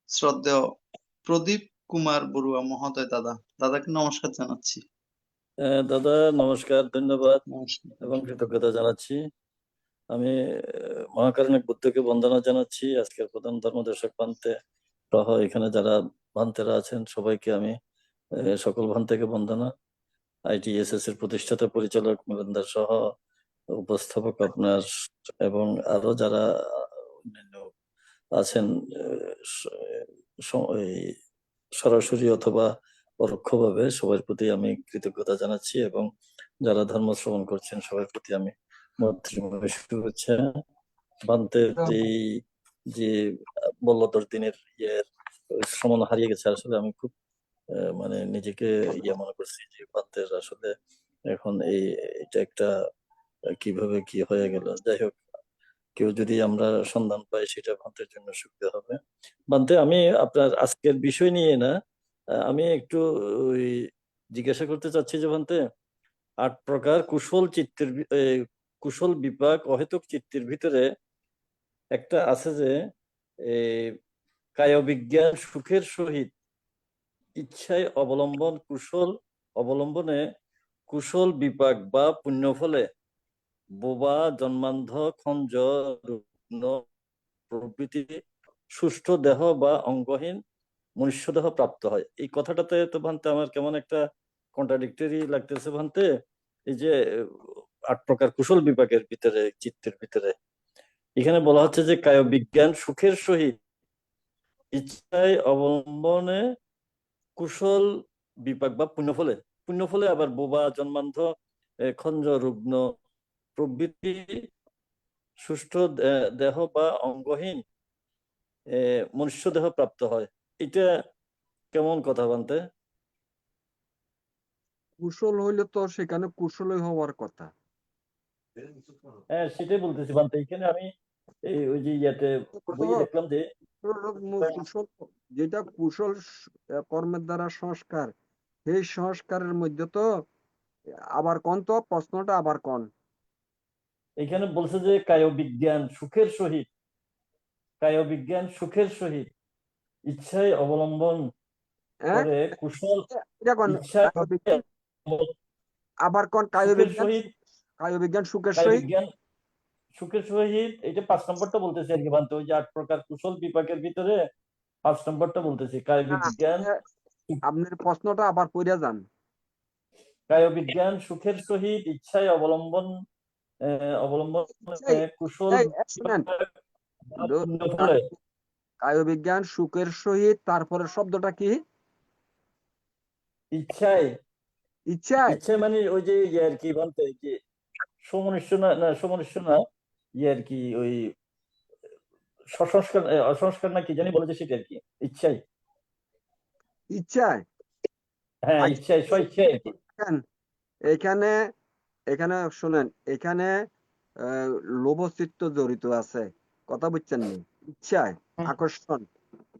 শ্রদ্ধেয় প্রদীপ কুমার বড়ুয়া মহোদয়। দাদাকে নমস্কার জানাচ্ছি। দাদা নমস্কার, ধন্যবাদ নমস্কার। এবং কৃতজ্ঞতা জানাচ্ছি। আমি মহাকারণিক বুদ্ধকে বন্দনা জানাচ্ছি। আজকের প্রধান ধর্মদেশক ভান্তে সহ এখানে যারা ভান্তেরা আছেন সবাইকে আমি সকল ভান্তেকে বন্দনা। ITSS এর প্রতিষ্ঠাতা পরিচালক মিলনদার সহ উপস্থাপক আপনার এবং আরো যারা অন্যান্য আছেন এই সরাসরি অথবা পরোক্ষভাবে সবার প্রতি আমি কৃতজ্ঞতা জানাচ্ছি এবং যারা ধর্ম শ্রবণ করছেন সবার প্রতি আমি মৈত্রীময় শুভেচ্ছা। ভান্তের এই যে 10 দিনের সমন হারিয়ে গেছে, আসলে আমি খুব মানে নিজেকে মনে করছি যে ভান্তের আসলে এখন এটা একটা কিভাবে কি হয়ে গেল। যাই হোক, কেউ যদি আমরা সন্ধান পাই সেটা ভান্তের জন্য সুবিধা হবে। ভান্তে, আমি আপনার আজকের বিষয় নিয়ে না, আমি একটু ওই জিজ্ঞাসা করতে চাচ্ছি যে ভান্তে 8 প্রকার কুশল চিত্তের কুশল বিপাক অহেতুক চিত্তের ভিতরে একটা আছে যে কায় বিজ্ঞান সুখের সহিত ইচ্ছায় অবলম্বনে কুশল বিপাক বা পুণ্য ফলে বোবা জন্মান্ধ খঞ্জ রুগ্ন প্রভৃতি সুষ্ঠু দেহ বা অঙ্গহীন মনুষ্য দেহ প্রাপ্ত হয়। এই কথাটাতে তো ভান্তে আমার কেমন একটা কন্ট্রাডিক্টরি লাগতেছে ভান্তে। এই যে 8 প্রকার কুশল বিপাকের ভিতরে চিত্তের ভিতরে এখানে বলা হচ্ছে যে কায় বিজ্ঞান সুখের সহিত ইচ্ছায় অবলম্বনে কুশল বিপাক বা পুণ্য ফলে আবার বোবা জন্মান্ধ খঞ্জ রুগ্ন প্রভৃতি সুষ্ঠু দেহ বা অঙ্গহীন মনুষ্য দেহ প্রাপ্ত হয়। এটা কেমন কথা ভান্তে? কুশল হইলে তো সেখানে কুশলই হওয়ার কথা। হ্যাঁ, সেটাই বলতেছি ভান্তে। এখানে আমি ওই যে বইয়ে দেখলাম যে কুশল, যেটা কুশল কর্মের দ্বারা সংস্কার, সেই সংস্কারের মধ্যে তো আবার কোন তো প্রশ্নটা আবার কোন এখানে বলছে যে কায় বিজ্ঞান সুখের সহিত ইচ্ছায় অবলম্বন হ্যাঁ করে কুশল এটা কোন ইচ্ছায় কায়বিজ্ঞান, আবার কোন সুখের সহিত কায়বিজ্ঞান সুখের কায় সহিত বিজ্ঞান সুখের সহিত, এটা 5 নম্বরটা বলতেছে আর কি বানতে, ওই যে 8 প্রকার কুশল বিপাকের ভিতরে 5 নম্বরটা বলতেছে কায় না, বিজ্ঞান। আপনার প্রশ্নটা আবার পড়ে যান। কায় বিজ্ঞান সুখের সহিত ইচ্ছায় অবলম্বন এই কুশল এই শুনেন, বিপাক বা পুণ্য ফলে কায়বিজ্ঞান সুখের সহিত তারপরে শব্দটা কি? ইচ্ছায় ইচ্ছায়। ইচ্ছায় মানে ওই যে ইয়ে আর কি বলতে, যে সমনিষ্ঠ না সমনিষ্ঠ না, ইয়ে আর কি ওই অসংস্কার না কি জানি বলে যে সেটা আর কি ইচ্ছায়। ইচ্ছায়। হ্যাঁ আচ্ছা, ইচ্ছায় স্বইচ্ছায় আর কি। দেখেন, এখানে এখানে শুনেন, এখানে লোভচিত্ত জড়িত আছে, কথা বুঝছেন নি? ইচ্ছায় আকর্ষণ,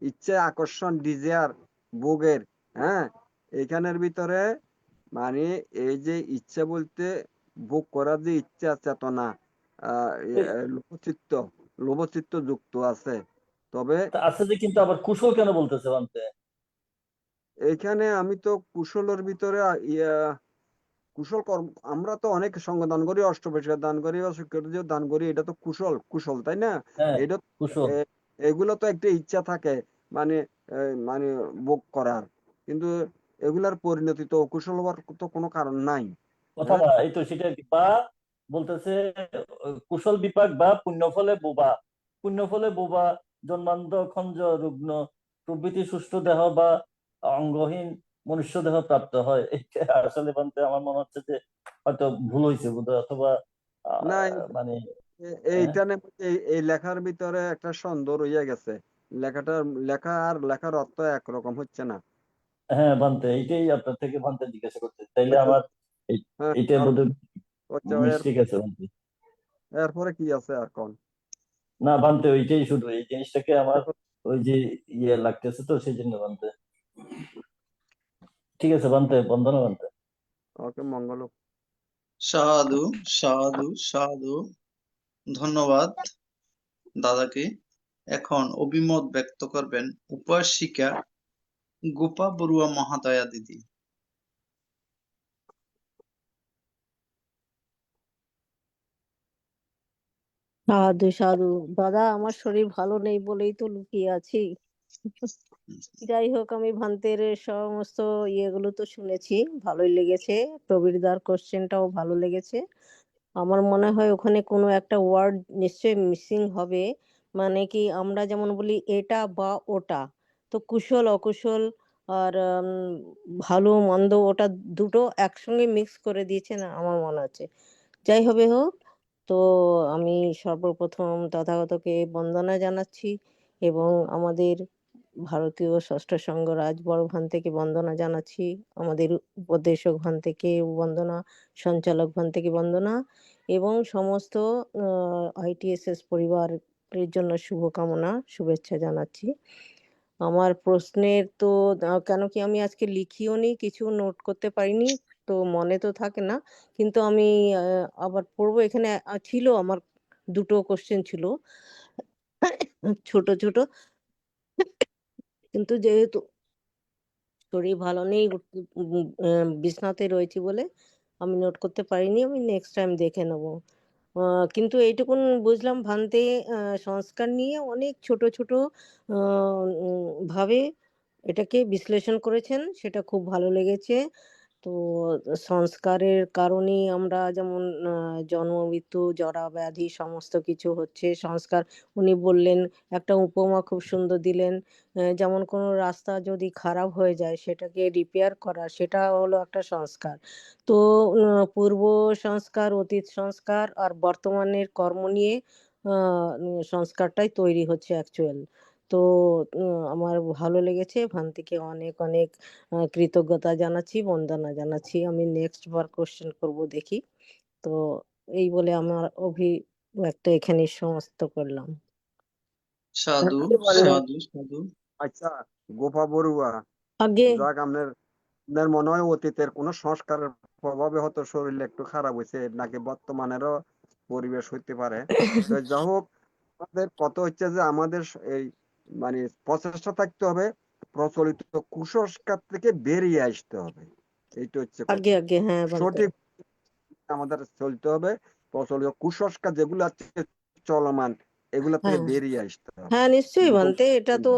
ইচ্ছায় আকর্ষণ, ডিজায়ার, ভোগের। হ্যাঁ, এখানের ভিতরে মানে এই যে ইচ্ছা বলতে ভোগ করার যে ইচ্ছা চেতনা, লোভচিত্ত লোভচিত্ত যুক্ত আছে। তবে তা আছে যে, কিন্তু আবার কুশল কেন বলতেছে বানতে? এখানে আমি তো কুশলের ভিতরে কুশল কর্ম, আমরা তো অনেক সঙ্গ দান করি, অষ্টপ্রহর দান করি বা শুক্রাচার্য দান করি, এটা তো কুশল কুশল, তাই না? হ্যাঁ এটা কুশল। এগুলো তো একটা ইচ্ছা থাকে, মানে মানে ভোগ করার, কিন্তু এগুলার পরিণতি তো অকুশল হওয়ার তো কোনো কারণ নাই। কথা হ্যাঁ, না, এই তো সেটা আর কি। বা বলতেছে কুশল বিপাক বা পুণ্য ফলে বোবা জন্মান্ধ খঞ্জ রুগ্ন প্রভৃতি সুষ্ঠু দেহ বা অঙ্গহীন মনুষ্য দেহ প্রাপ্ত হয়। এটা আসলে বলতে আমার মনে হচ্ছে যে হয়তো ভুল হয়েছে বোধহয়, অথবা না, মানে হ্যাঁ এইটা এই লেখার ভিতরে একটা সন্দেহ রইয়া গেছে। লেখা আর লেখার অর্থ একরকম হচ্ছে না। হ্যাঁ বানতে, এইটাই আপনার থেকে বানতে জিজ্ঞাসা করতে, তাইলে হয়তো, আমার হ্যাঁ, এইটা বোধহয় হচ্ছে মিস্টেক আছে বানতে। এরপরে কি আছে আর কোন? না বানতে, ওইটাই শুধু এই জিনিসটাকে আমার ওই যে ইয়ে লাগতেছে, তো সেই জন্য বানতে। ঠিক আছে বানতে, বন্দনা বানতে। ওকে, মঙ্গল হোক। সাধু সাধু সাধু, ধন্যবাদ দাদাকে। এখন অভিমত ব্যক্ত করবেন উপাসিকা গোপা বড়ুয়া মহাদয়া দিদি। সাধু সাধু। দাদা, আমার শরীর ভালো নেই বলেই তো লুকিয়ে আছি। যাই হোক, আমি ভান্তের সমস্ত ইয়েগুলো তো শুনেছি, ভালোই লেগেছে। প্রবীরদার কোশ্চেনটাও ভালো লেগেছে। আমার মনে হয় ওখানে কোনো একটা ওয়ার্ড নিশ্চয়ই মিসিং হবে। মানে কি, আমরা যেমন বলি এটা বা ওটা, তো কুশল অকুশল আর ভালো মন্দ, ওটা দুটো একসঙ্গে মিক্স করে দিয়েছে না আমার মনে হচ্ছে। যাই হবে হোক, তো আমি সর্বপ্রথম তথাগতকে বন্দনা জানাচ্ছি, এবং আমাদের ভারতীয় ষষ্ঠ সংঘ রাজবড় ভান থেকে বন্দনা জানাচ্ছি, আমাদের উপদেশক ভান থেকে বন্দনা, সঞ্চালক ভান থেকে বন্দনা, এবং সমস্ত ITSS পরিবারের জন্য শুভকামনা, শুভেচ্ছা জানাচ্ছি। আমার প্রশ্নের তো কেন কি আমি আজকে লিখিও নি, কিছু নোট করতে পারিনি, তো মনে তো থাকে না, কিন্তু আমি আবার পড়বো। এখানে ছিল আমার দুটো কোশ্চেন ছিল ছোট ছোট, কিন্তু যেহেতু শরীর ভালো নেই, বিছনাতে রয়েছি বলে আমি নোট করতে পারিনি। আমি নেক্সট টাইম দেখে নেব। কিন্তু এইটুকুন বুঝলাম, ভান্তে সংস্কার নিয়ে অনেক ছোট ছোট ভাবে এটাকে বিশ্লেষণ করেছেন, সেটা খুব ভালো লেগেছে। তো সংস্কারের কারণেই আমরা যেমন জন্ম মৃত্যু জরা ব্যাধি সমস্ত কিছু হচ্ছে সংস্কার। উনি বললেন, একটা উপমা খুব সুন্দর দিলেন, যেমন কোনো রাস্তা যদি খারাপ হয়ে যায় সেটাকে রিপেয়ার করা, সেটা হলো একটা সংস্কার। তো পূর্ব সংস্কার, অতীত সংস্কার আর বর্তমানের কর্ম নিয়ে সংস্কারটাই তৈরি হচ্ছে অ্যাকচুয়াল। তো আমার ভালো লেগেছে, ভান্তিকে অনেক অনেক কৃতজ্ঞতা জানাচ্ছি, বন্দনা জানাচ্ছি। আমি নেক্সট বার কোশ্চেন করব, দেখি। তো এই বলে আমার অভিব্যক্ত এখানে সমাপ্ত করলাম। সাধু বলেন সাধু সাধু। আচ্ছা, গোপা বড়ুয়া, আগে। যাক, আপনার মনে হয় অতীতের কোনো সংস্কারের প্রভাবে হয়তো শরীর একটু খারাপ হয়েছে, নাকি বর্তমানেরও পরিবেশ হইতে পারে। তো যা হোক, আমাদের কথা হচ্ছে যে আমাদের এই মানে প্রচেষ্টা থাকতে হবে, প্রচলিত কুসংস্কার থেকে বেরিয়ে আসতে হবে। এইটা হচ্ছে আগে কথা। আগে হ্যাঁ বান্তে। সঠিক আমাদের চলতে হবে, প্রচলিত কুসংস্কার যেগুলো আছে চলমান, এগুলা থেকে হ্যাঁ বেরিয়ে আসতে হবে। হ্যাঁ নিশ্চয়ই নতুন বান্তে, এটা তো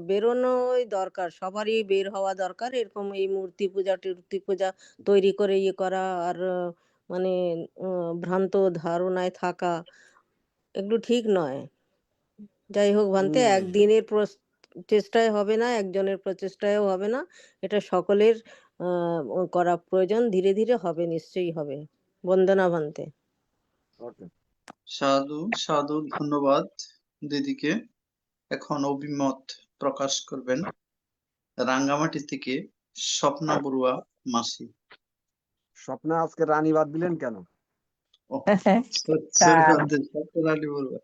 বেরোনোই দরকার, সবারই বের হওয়া দরকার। এরকম এই মূর্তি পূজা টুর্তি পূজা তৈরি করে ইয়ে করা আর মানে ভ্রান্ত ধারণায় থাকা এগুলো ঠিক নয়। যাই হোক ভান্তে, একদিনের চেষ্টায় হবে না, একজনের প্রচেষ্টায়ও হবে না, এটা সকলের করা প্রয়োজন। ধীরে ধীরে হবে, নিশ্চয়ই হবে। বন্দনা ভান্তে। ওকে। সাধু সাধু, ধন্যবাদ দিদিকে। এখন অভিমত প্রকাশ করবেন রাঙ্গামাটি থেকে স্বপ্না বড়ুয়া মাসি। স্বপ্না, আজকে রানী বাদ দিলেন কেন? ও, তা স্বপ্নারানী বড়ুয়া।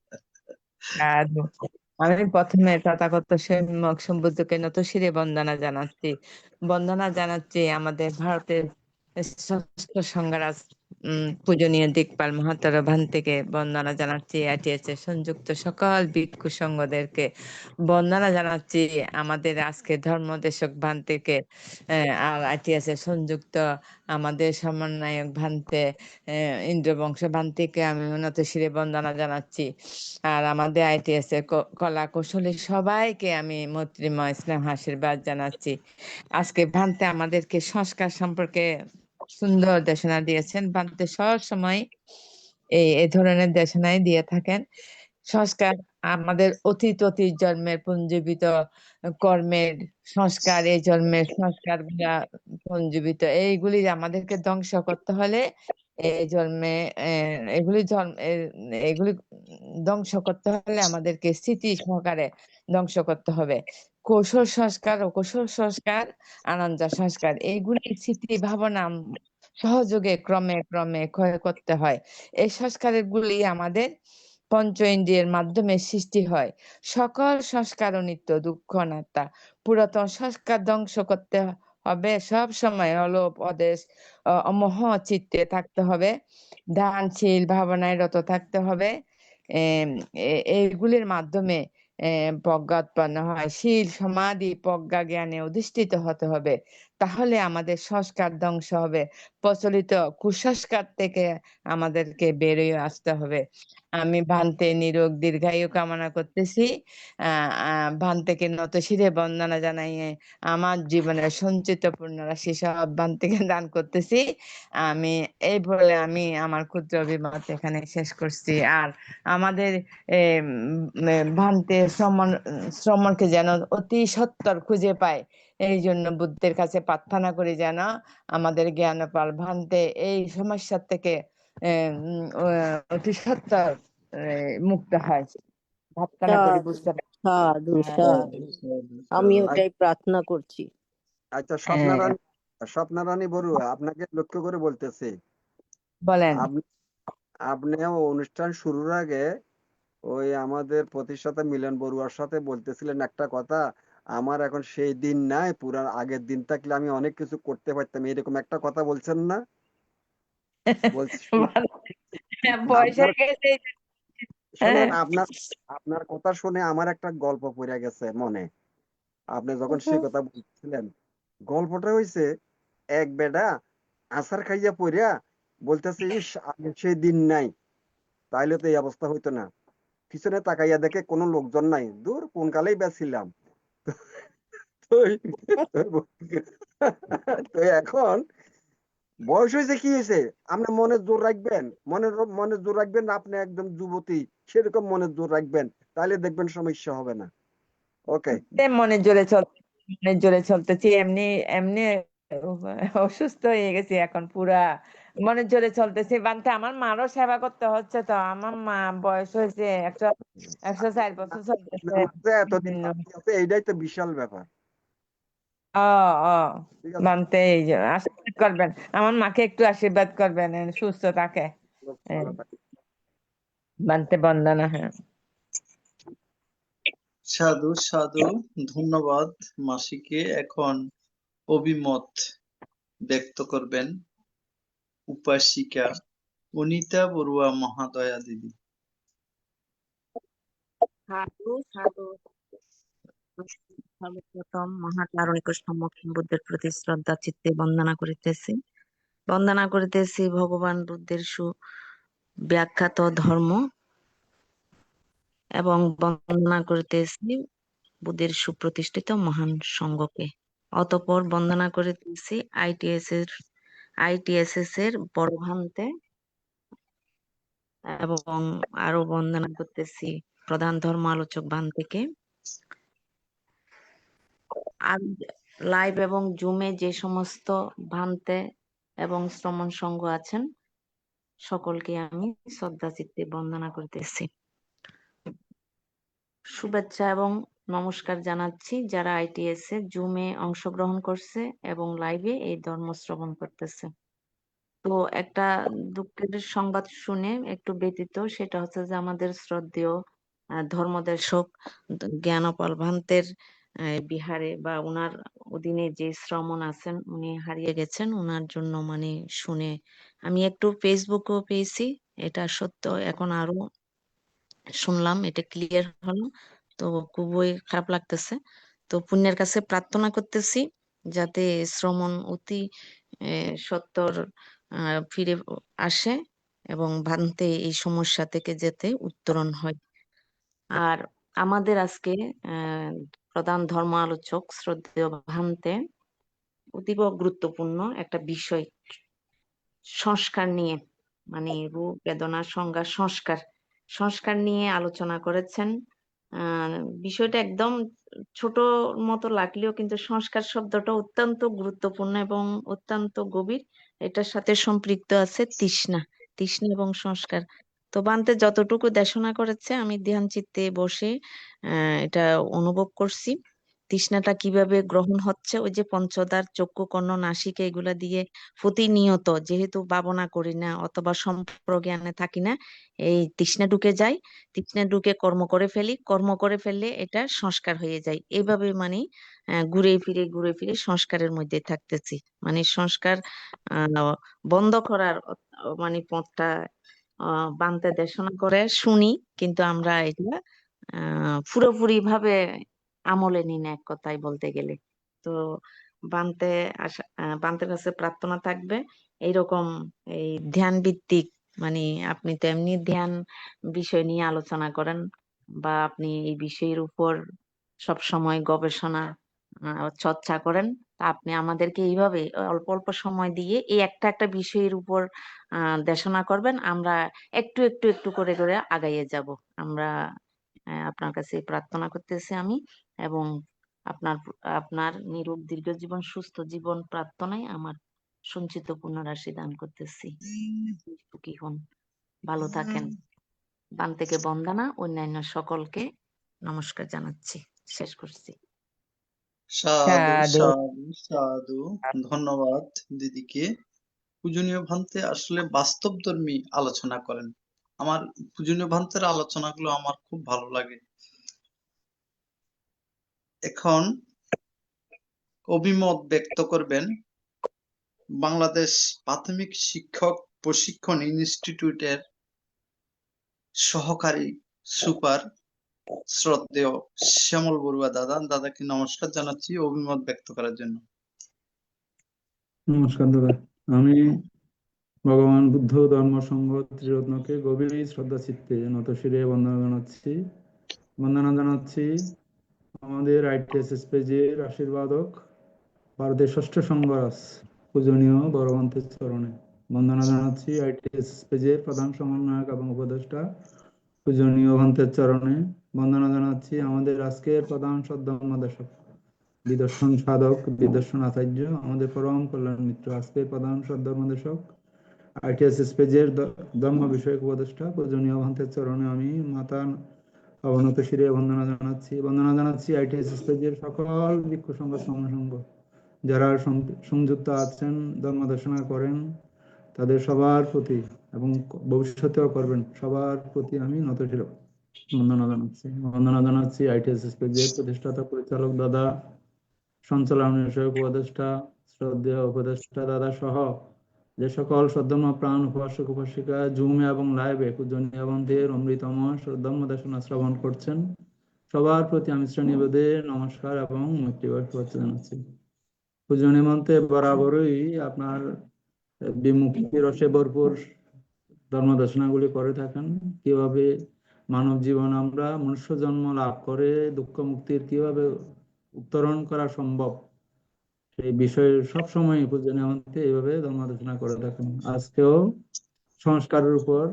সাধু, আমি প্রথমে তথাগত সম্যক সম্বুদ্ধকে নত শিরে বন্দনা জানাচ্ছি। বন্দনা জানাচ্ছি আমাদের ভারতের ষষ্ঠ সংঘরাজ পূজনীয় দিকপাল মহাত্মার ভান্তেকে বন্দনা জানাচ্ছি। আইটিএস সংযুক্ত সকল ভিক্ষু সংঘদেরকে বন্দনা জানাচ্ছি। আমাদের আজকে ধর্মদেশক ভান্তেকে, আইটিএস সংযুক্ত আমাদের সমন্বয়ক ভান্তে ইন্দ্রবংশ ভান্তিকে আমি উন্নত শিরে বন্দনা জানাচ্ছি। আর আমাদের আইটিএস এর কলা কৌশলী সবাইকে আমি মৈত্রীময় স্নেহ আশীর্বাদ জানাচ্ছি। আজকে ভান্তে আমাদেরকে সংস্কার সম্পর্কে সুন্দর দেশনা দিয়েছেন। ভান্তে সব সময় এই ধরনের দেশনাই দিয়ে থাকেন। সংস্কার আমাদের অতীত জন্মের পুঞ্জীবিত কর্মের সংস্কার, এই জন্মের সংস্কার গুলা পুঞ্জীবিত, এইগুলি আমাদেরকে ধ্বংস করতে হলে এই জন্মে এগুলি ধ্বংস করতে হলে আমাদেরকে স্মৃতি সহকারে ধ্বংস করতে হবে। কৌশল সংস্কার ও কৌশল সংস্কার, আনন্দ সংস্কার, এইগুলি স্মৃতি ভাবনা সহযোগে ক্রমে ক্রমে ক্ষয় করতে হয়। এই সংস্কারের গুলি আমাদের পঞ্চ ইন্দ্রিয়ের মাধ্যমে সৃষ্টি হয়। সকল সংস্কার নিত্য, দুঃখ অনাত্মা। পুরাতন সংস্কার ধ্বংস করতে হবে, সব সময় অলোপ অদেশ অমোহ চিত্তে থাকতে হবে, দানশীল ভাবনায় রত থাকতে হবে। এইগুলির মাধ্যমে প্রজ্ঞা উৎপন্ন হয়। শীল সমাধি প্রজ্ঞা জ্ঞানে অধিষ্ঠিত হতে হবে, তাহলে আমাদের সংস্কার ধ্বংস হবে। প্রচলিত কুসংস্কার থেকে আমাদেরকে বেরিয়ে আসতে হবে। আমি ভান্তে নিরোগ দীর্ঘায়ু কামনা করতেছি। ভান্তেকে নত শিরে বন্দনা জানাইয়ে আমার জীবনের সঞ্চিত পূর্ণ রাশি সব ভান্তেকে দান করতেছি। আমি এই বলে আমি আমার ক্ষুদ্র অভিমত এখানে শেষ করছি। আর আমাদের ভান্তে শ্রমণকে যেন অতি সত্বর খুঁজে পায়, এই জন্য বুদ্ধের কাছে প্রার্থনা করি যেন আমাদের জ্ঞানপাল ভান্তে এই সমস্যার থেকে অতি সত্বর মুক্ত হয়। প্রার্থনা করি সাধু বুঝতে পারি। সাধু সাধু, আমি সাধু। ওটাই প্রার্থনা করছি। আচ্ছা, হ্যাঁ, স্বপ্না রানী বড়ুয়া, আপনাকে লক্ষ্য করে বলতেছি, বলেন। আপনিও অনুষ্ঠান শুরুর আগে ওই আমাদের প্রতিষ্ঠাতা মিলন বড়ুয়ার সাথে বলতেছিলেন একটা কথা, আমার এখন সেই দিন নাই, পুরা আগের দিন থাকলে আমি অনেক কিছু করতে পারতাম, এরকম একটা কথা বলছেন না? বলছি বয়স আপনার, হয়ে গেছে। শুনেন, হ্যাঁ। আপনার কথা শুনে আমার একটা গল্প পড়ে গেছে মনে। আপনি যখন সেই কথা বলছিলেন, গল্পটা হইছে, এক বেডা আছার খাইয়া পড়িয়া বলতেছে, ইস আগের সেই দিন নাই, তাইলে তো এই অবস্থা হইতো না। পিছনে তাকাইয়া দেখে কোনো লোকজন নাই, দূর কোন কালেই বেছিলাম। তো তো এখন বয়স হয়েছে, কি হয়েছে, আপনার মনে জোর রাখবেন, মনে জোর রাখবেন, আপনি একদম যুবতী সেরকম মনে জোর রাখবেন, তাহলে দেখবেন সমস্যা হবে না। ওকে। মনের জোরে চলতেছি, এমনি এমনি অসুস্থ হয়ে গেছি এখন পুরা। মনের জোরে চলতেছি বানতে আমার মারও সেবা করতে হচ্ছে, তো আমার মা বয়স হয়েছে 104 বছর চলতেছে। এতদিন বাকি আছে, এইটাই তো বিশাল ব্যাপার। ও ও ঠিক আছে, বানতে এই যে আশীর্বাদ করবেন, আমার মাকে একটু আশীর্বাদ করবেন সুস্থ থাকে। ভালো থাকবেন। বানতে বন্দনা। হ্যাঁ, সাধু সাধু, ধন্যবাদ মাসিকে। এখন অভিমত ব্যক্ত করবেন উপাসিকা অনিতা বড়ুয়া মহাদয়া দিদি। সাধু সাধু। সর্বপ্রথম মহাকারণিক সম্মুখীন বুদ্ধের প্রতি শ্রদ্ধা চিত্তে বন্দনা করিতেছি ভগবান বুদ্ধের সুব্যাখ্যাত ধর্ম এবং বন্দনা করিতেছি বুদ্ধের সুপ্রতিষ্ঠিত মহান সঙ্গকে। অতঃপর বন্দনা করিতেছি ITSS এর বড় ভান্তে এবং আরো বন্দনা করতেছি প্রধান ধর্ম আলোচক ভান্তেকে। আর লাইভ এবং জুমে যে সমস্ত ভান্তে এবং শ্রমণ সংঘ আছেন সকলকে আমি শ্রদ্ধা চিত্তে বন্দনা করিতেছি। শুভেচ্ছা এবং নমস্কার জানাচ্ছি যারা ITS এ জুমে অংশগ্রহণ করছে এবং লাইভে এই ধর্ম শ্রবণ করতেছে। তো একটা দুঃখের সংবাদ শুনে একটু ব্যথিত, সেটা হচ্ছে যে আমাদের শ্রদ্ধেয় ধর্মদেশক জ্ঞানপাল ভান্তের বিহারে বা উনার অধীনে যে শ্রমণ আছেন উনি হারিয়ে গেছেন। উনার জন্য মানে শুনে আমি একটু ফেসবুকও পেয়েছি, এটা সত্য। এখন আরো শুনলাম, এটা ক্লিয়ার হলো, তো খুবই খারাপ লাগতেছে। তো পুণ্যের কাছে প্রার্থনা করতেছি যাতে শ্রমণ অতি সত্তর ফিরে আসে এবং ভান্তে এই সমস্যা থেকে যাতে উত্তরণ হয়। আর আমাদের আজকে প্রধান ধর্ম আলোচক শ্রদ্ধেয় ভান্তে অতীব গুরুত্বপূর্ণ একটা বিষয় সংস্কার নিয়ে, মানে রূপ বেদনা সংজ্ঞা সংস্কার নিয়ে আলোচনা করেছেন। বিষয়টা একদম ছোট মতো লাগলেও কিন্তু সংস্কার শব্দটা অত্যন্ত গুরুত্বপূর্ণ এবং অত্যন্ত গভীর। এটার সাথে সম্পৃক্ত আছে তৃষ্ণা এবং সংস্কার। তো বান্তে যতটুকু দেশনা করেছে আমি ধ্যান চিত্তে বসে এটা অনুভব করছি। তৃষ্ণাটা কিভাবে গ্রহণ হচ্ছে, ওই যে পঞ্চদ্বার চক্ষু কর্ণ নাসিকা এগুলা দিয়ে প্রতিনিয়ত যেহেতু ভাবনা করি না অথবা সম্প্রজ্ঞানে থাকি না, এই তৃষ্ণা ঢুকে যায়, তৃষ্ণা ঢুকে কর্ম করে ফেললে এটা সংস্কার হয়ে যায়। এইভাবে মানে ঘুরে ফিরে সংস্কারের মধ্যে থাকতেছি। মানে সংস্কার বন্ধ করার মানে পথটা বান্তে দেশনা করে শুনি, কিন্তু আমরা এটা পুরোপুরি ভাবে আমলে নি না, এক কথায় বলতে গেলে। তো বান্তের কাছে প্রার্থনা থাকবে এইরকম এই ধ্যান ভিত্তিক, মানে আপনি তো এমনি ধ্যান বিষয় নিয়ে আলোচনা করেন বা আপনি এই বিষয়ের উপর সব সময় গবেষণা চর্চা করেন, তা আপনি আমাদেরকে এইভাবে অল্প অল্প সময় দিয়ে এই একটা বিষয়ের উপর দেশনা করবেন, আমরা একটু একটু করে আগাইয়ে যাব। আমরা আপনার কাছে প্রার্থনা করতেছি আমি, এবং আপনার নিরোগ দীর্ঘ জীবন সুস্থ জীবন প্রার্থনায় আমার সঞ্চিত পুনরাশি দান করতেছি। সুখী হন, ভালো থাকেন। বান্তেকে বন্দনা, অন্যান্য সকলকে নমস্কার জানাচ্ছি। শেষ করছি। সাধু সাধু। সাধু সাধু। ধন্যবাদ দিদিকে। পূজনীয় ভান্তে আসলে বাস্তবধর্মী আলোচনা করেন। আমার পূজনীয় ভান্তের আলোচনাগুলো আমার খুব ভালো লাগে। এখন অভিমত ব্যক্ত করবেন বাংলাদেশ প্রাথমিক শিক্ষক প্রশিক্ষণ ইনস্টিটিউটের সহকারী সুপার শ্রদ্ধেয় শ্যামল বড়ুয়া দাদা। দাদাকে নমস্কার জানাচ্ছি অভিমত ব্যক্ত করার জন্য। নমস্কার দাদা। আমি ভগবান বুদ্ধ ধর্ম সংঘ ত্রিরত্নকে গভীর শ্রদ্ধা চিত্তে নত শিরে বন্দনা জানাচ্ছি আমাদের ITSS পেজের আশীর্বাদক ভারতের ষষ্ঠ সংঘরাজ পূজনীয় বড়ভন্তের চরণে বন্দনা জানাচ্ছি ITSS পেজের প্রধান সমন্বয়ক এবং উপদেষ্টা পূজনীয় ভন্তের চরণে বন্দনা জানাচ্ছি আমাদের আজকের প্রধান সদ্ধর্মদেশক বিদর্শন সাধক বিদর্শন আচার্য আমাদের পরম কল্যাণ মিত্র আজকের প্রধান সদ্ধর্মদেশক ITSS পেজের ধর্ম বিষয়ক উপদেষ্টা পূজনীয় ভন্তের চরণে আমি মাতা অবনত শিরে বন্দনা জানাচ্ছি ITSS পেজের সকল ভিক্ষু সংঘ সমসংঘ যারা সংযুক্ত আছেন ধর্ম দেশনা করেন তাদের সবার প্রতি এবং ভবিষ্যতেও করবেন সবার প্রতি আমি নতশির বন্দনা জানাচ্ছি ITSS পেজের প্রতিষ্ঠাতা পরিচালক দাদা, সঞ্চালন বিষয়ক উপদেষ্টা শ্রদ্ধেয় উপদেষ্টা দাদা সহ যে সকল শ্রদ্ধেয় প্রাণ উপাসক উপাসিকা জুমে এবং লাইভে পূজনীয় বন্ধের অমৃতম শ্রদ্ধেয় দেশনা শ্রবণ করছেন, সবার প্রতি আমি শ্রেণীভেদে নমস্কার এবং মৈত্রীবাদ শুভেচ্ছা জানাচ্ছি। পূজনীয় মন্ত্রে বরাবরই আপনার বিমুক্তি রসে ভরপুর ধর্মদেশনাগুলি করে থাকেন। কিভাবে মানব জীবন আমরা মনুষ্য জন্ম লাভ করে দুঃখ মুক্তির কিভাবে উত্তরণ করা সম্ভব, সেই বিষয়ে সবসময় পূজনীয় মন্ত্রে এইভাবে ধর্মদেশনা করে থাকেন। আজকেও সংস্কারের উপর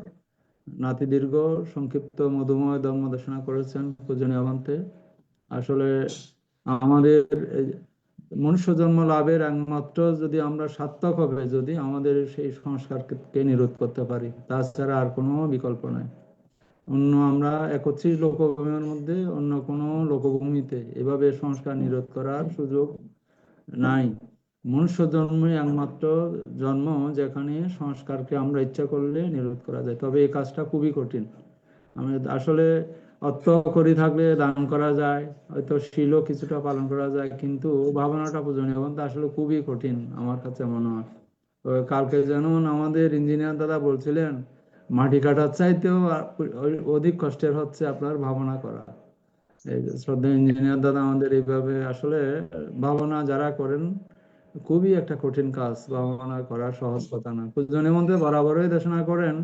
নাতি দীর্ঘ সংক্ষিপ্ত মধুময় ধর্মদেশনা করেছেন পূজনীয় মন্ত্রে। আসলে আমাদের মনুষ্য জন্ম লাভের একমাত্র যদি আমরা সার্থক হবে যদি আমাদের সেই সংস্কারকে নিরোধ করতে পারি, তাছাড়া আর কোনো বিকল্প নাই। অন্য আমরা 31 লোকভূমির মধ্যে অন্য কোনো লোকভূমিতে এভাবে সংস্কার নিরোধ করার সুযোগ নাই। মনুষ্য জন্মই একমাত্র জন্ম যেখানে সংস্কারকে আমরা ইচ্ছা করলে নিরোধ করা যায়, তবে এই কাজটা খুবই কঠিন। আমি আসলে অর্থ করি থাকলে দান করা যায়, হয়তো শীলও কিছুটা পালন করা যায়, কিন্তু ভাবনাটা পূজনীয় বন্ধ আসলে খুবই কঠিন আমার কাছে মনে হয়। কালকে যেমন আমাদের ইঞ্জিনিয়ার দাদা বলছিলেন, মাটি কাটার চাইতেও অধিক কষ্টের হচ্ছে আপনার ভাবনা করা। এই যে শ্রদ্ধেয় ইঞ্জিনিয়ার দাদা আমাদের এইভাবে আসলে ভাবনা যারা করেন খুবই একটা কঠিন কাজ, ভাবনা করা সহজ কথা না। পূজনীয় মধ্যে বরাবরই দেশনা করেন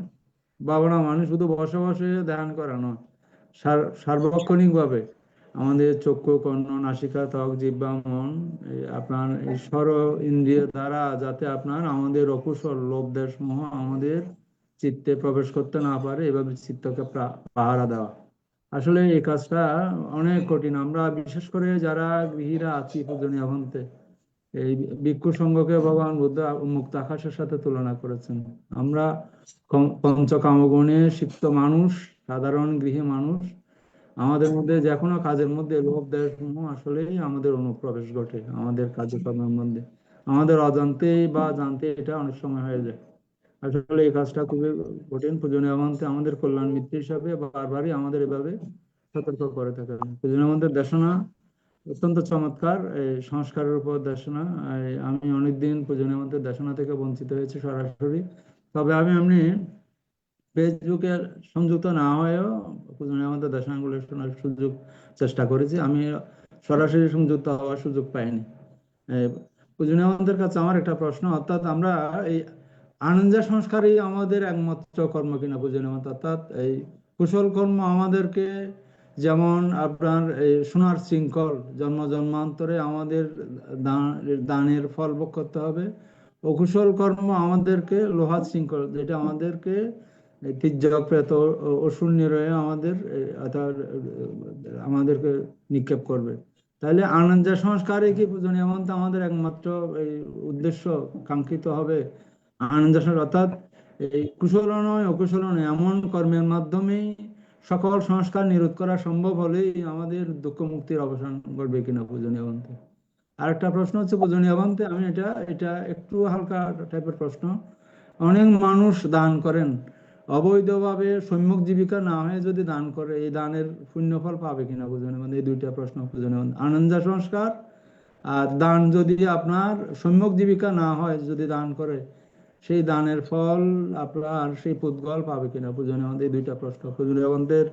ভাবনা মানে শুধু বসে বসে ধ্যান করা নয়, সার্বক্ষণিক ভাবে আমাদের চক্ষু কর্ণ নাসিকা ত্বক জিহ্বা মন আপনার ঈশ্বর ইন্দ্রিয় দ্বারা যাতে আপনার আমাদের অকুশল লোভ দেশ মোহ আমাদের চিত্তে প্রবেশ করতে না পারে, এভাবে চিত্তকে পাহারা দেওয়া। আসলে এই কাজটা অনেক কঠিন। আমরা বিশেষ করে যারা গৃহীরা আছি পূজনীয় ভন্তে, এই ভিক্ষু সংঘকে ভগবান বুদ্ধ মুক্ত আকাশের সাথে তুলনা করেছেন। আমরা পঞ্চকামগুণে সিক্ত মানুষ, সাধারণ গৃহী মানুষ, আমাদের মধ্যে যে কোনো কাজের মধ্যে লোভ দেশ মোহ আসলেই আমাদের অনুপ্রবেশ ঘটে আমাদের কার্যক্রমের মধ্যে, আমাদের অজান্তে বা জানতে এটা অনেক সময় হয়ে যায়। আসলে এই কাজটা খুবই কঠিন। পূজনীয় মন্ত্রে আমাদের কল্যাণ মিত্র হিসাবে বারবারই আমাদের এভাবে সতর্ক করে থাকেন। পূজনীয় মন্ত্রের দেশনা অত্যন্ত চমৎকার, এই সংস্কারের উপর দেশনা। আমি অনেকদিন পূজনীয় মন্ত্রের দেশনা থেকে বঞ্চিত হয়েছি সরাসরি, তবে আমি এমনি ফেসবুকে সংযুক্ত না হয়েও পূজনীয় মন্ত্রের দেশনাগুলো শোনার সুযোগ চেষ্টা করেছি। আমি সরাসরি সংযুক্ত হওয়ার সুযোগ পাইনি। পূজনীয় মন্ত্রের কাছে আমার একটা প্রশ্ন, অর্থাৎ আমরা এই আনন্দ সংস্কারই আমাদের একমাত্র কর্ম কিনা পূজনীয় মন্ত্র, অর্থাৎ এই কুশল কর্ম আমাদেরকে যেমন আপনার এই সোনার শৃঙ্খল জন্ম জন্মান্তরে আমাদের দানের ফল ভোগ করতে হবে, অকুশল কর্ম আমাদেরকে লোহার শৃঙ্খল যেটা আমাদেরকে তির্যক অসুর নিরয়ে আমাদেরকে নিক্ষেপ করবে। তাহলে আনন্দ সংস্কারে কি পূজনীয় মন্ত্র আমাদের একমাত্র এই উদ্দেশ্য কাঙ্ক্ষিত হবে? আনন্দ সংস্কার অর্থাৎ এই কুশল নয় অকুশল নয় এমন কর্মের মাধ্যমেই সকল সংস্কার নিরোধ করা সম্ভব হলেই আমাদের দুঃখ মুক্তির অবসান ঘটবে কিনা পূজনীয় মন্ত্রে। আর একটা প্রশ্ন হচ্ছে পূজনীয় মন্ত্রে, আমি এটা এটা একটু হালকা টাইপের প্রশ্ন, অনেক মানুষ দান করেন অবৈধভাবে, সম্যক জীবিকা না হয়ে যদি দান করে, এই দানের পুণ্যফল পাবে কিনা পূজনীয় মন্ত্রে? এই দুইটা প্রশ্ন পূজনীয় মন্ত্রে। আনন্দ সংস্কার আর দান যদি আপনার সম্যক জীবিকা না হয়, যদি দান করে সেই দানের ফল আপনার সেই পুদ্গল পাবে কিনা পূজনীয় মন্ত্রে? এই দুইটা প্রশ্ন পূজনীয় মন্ত্রের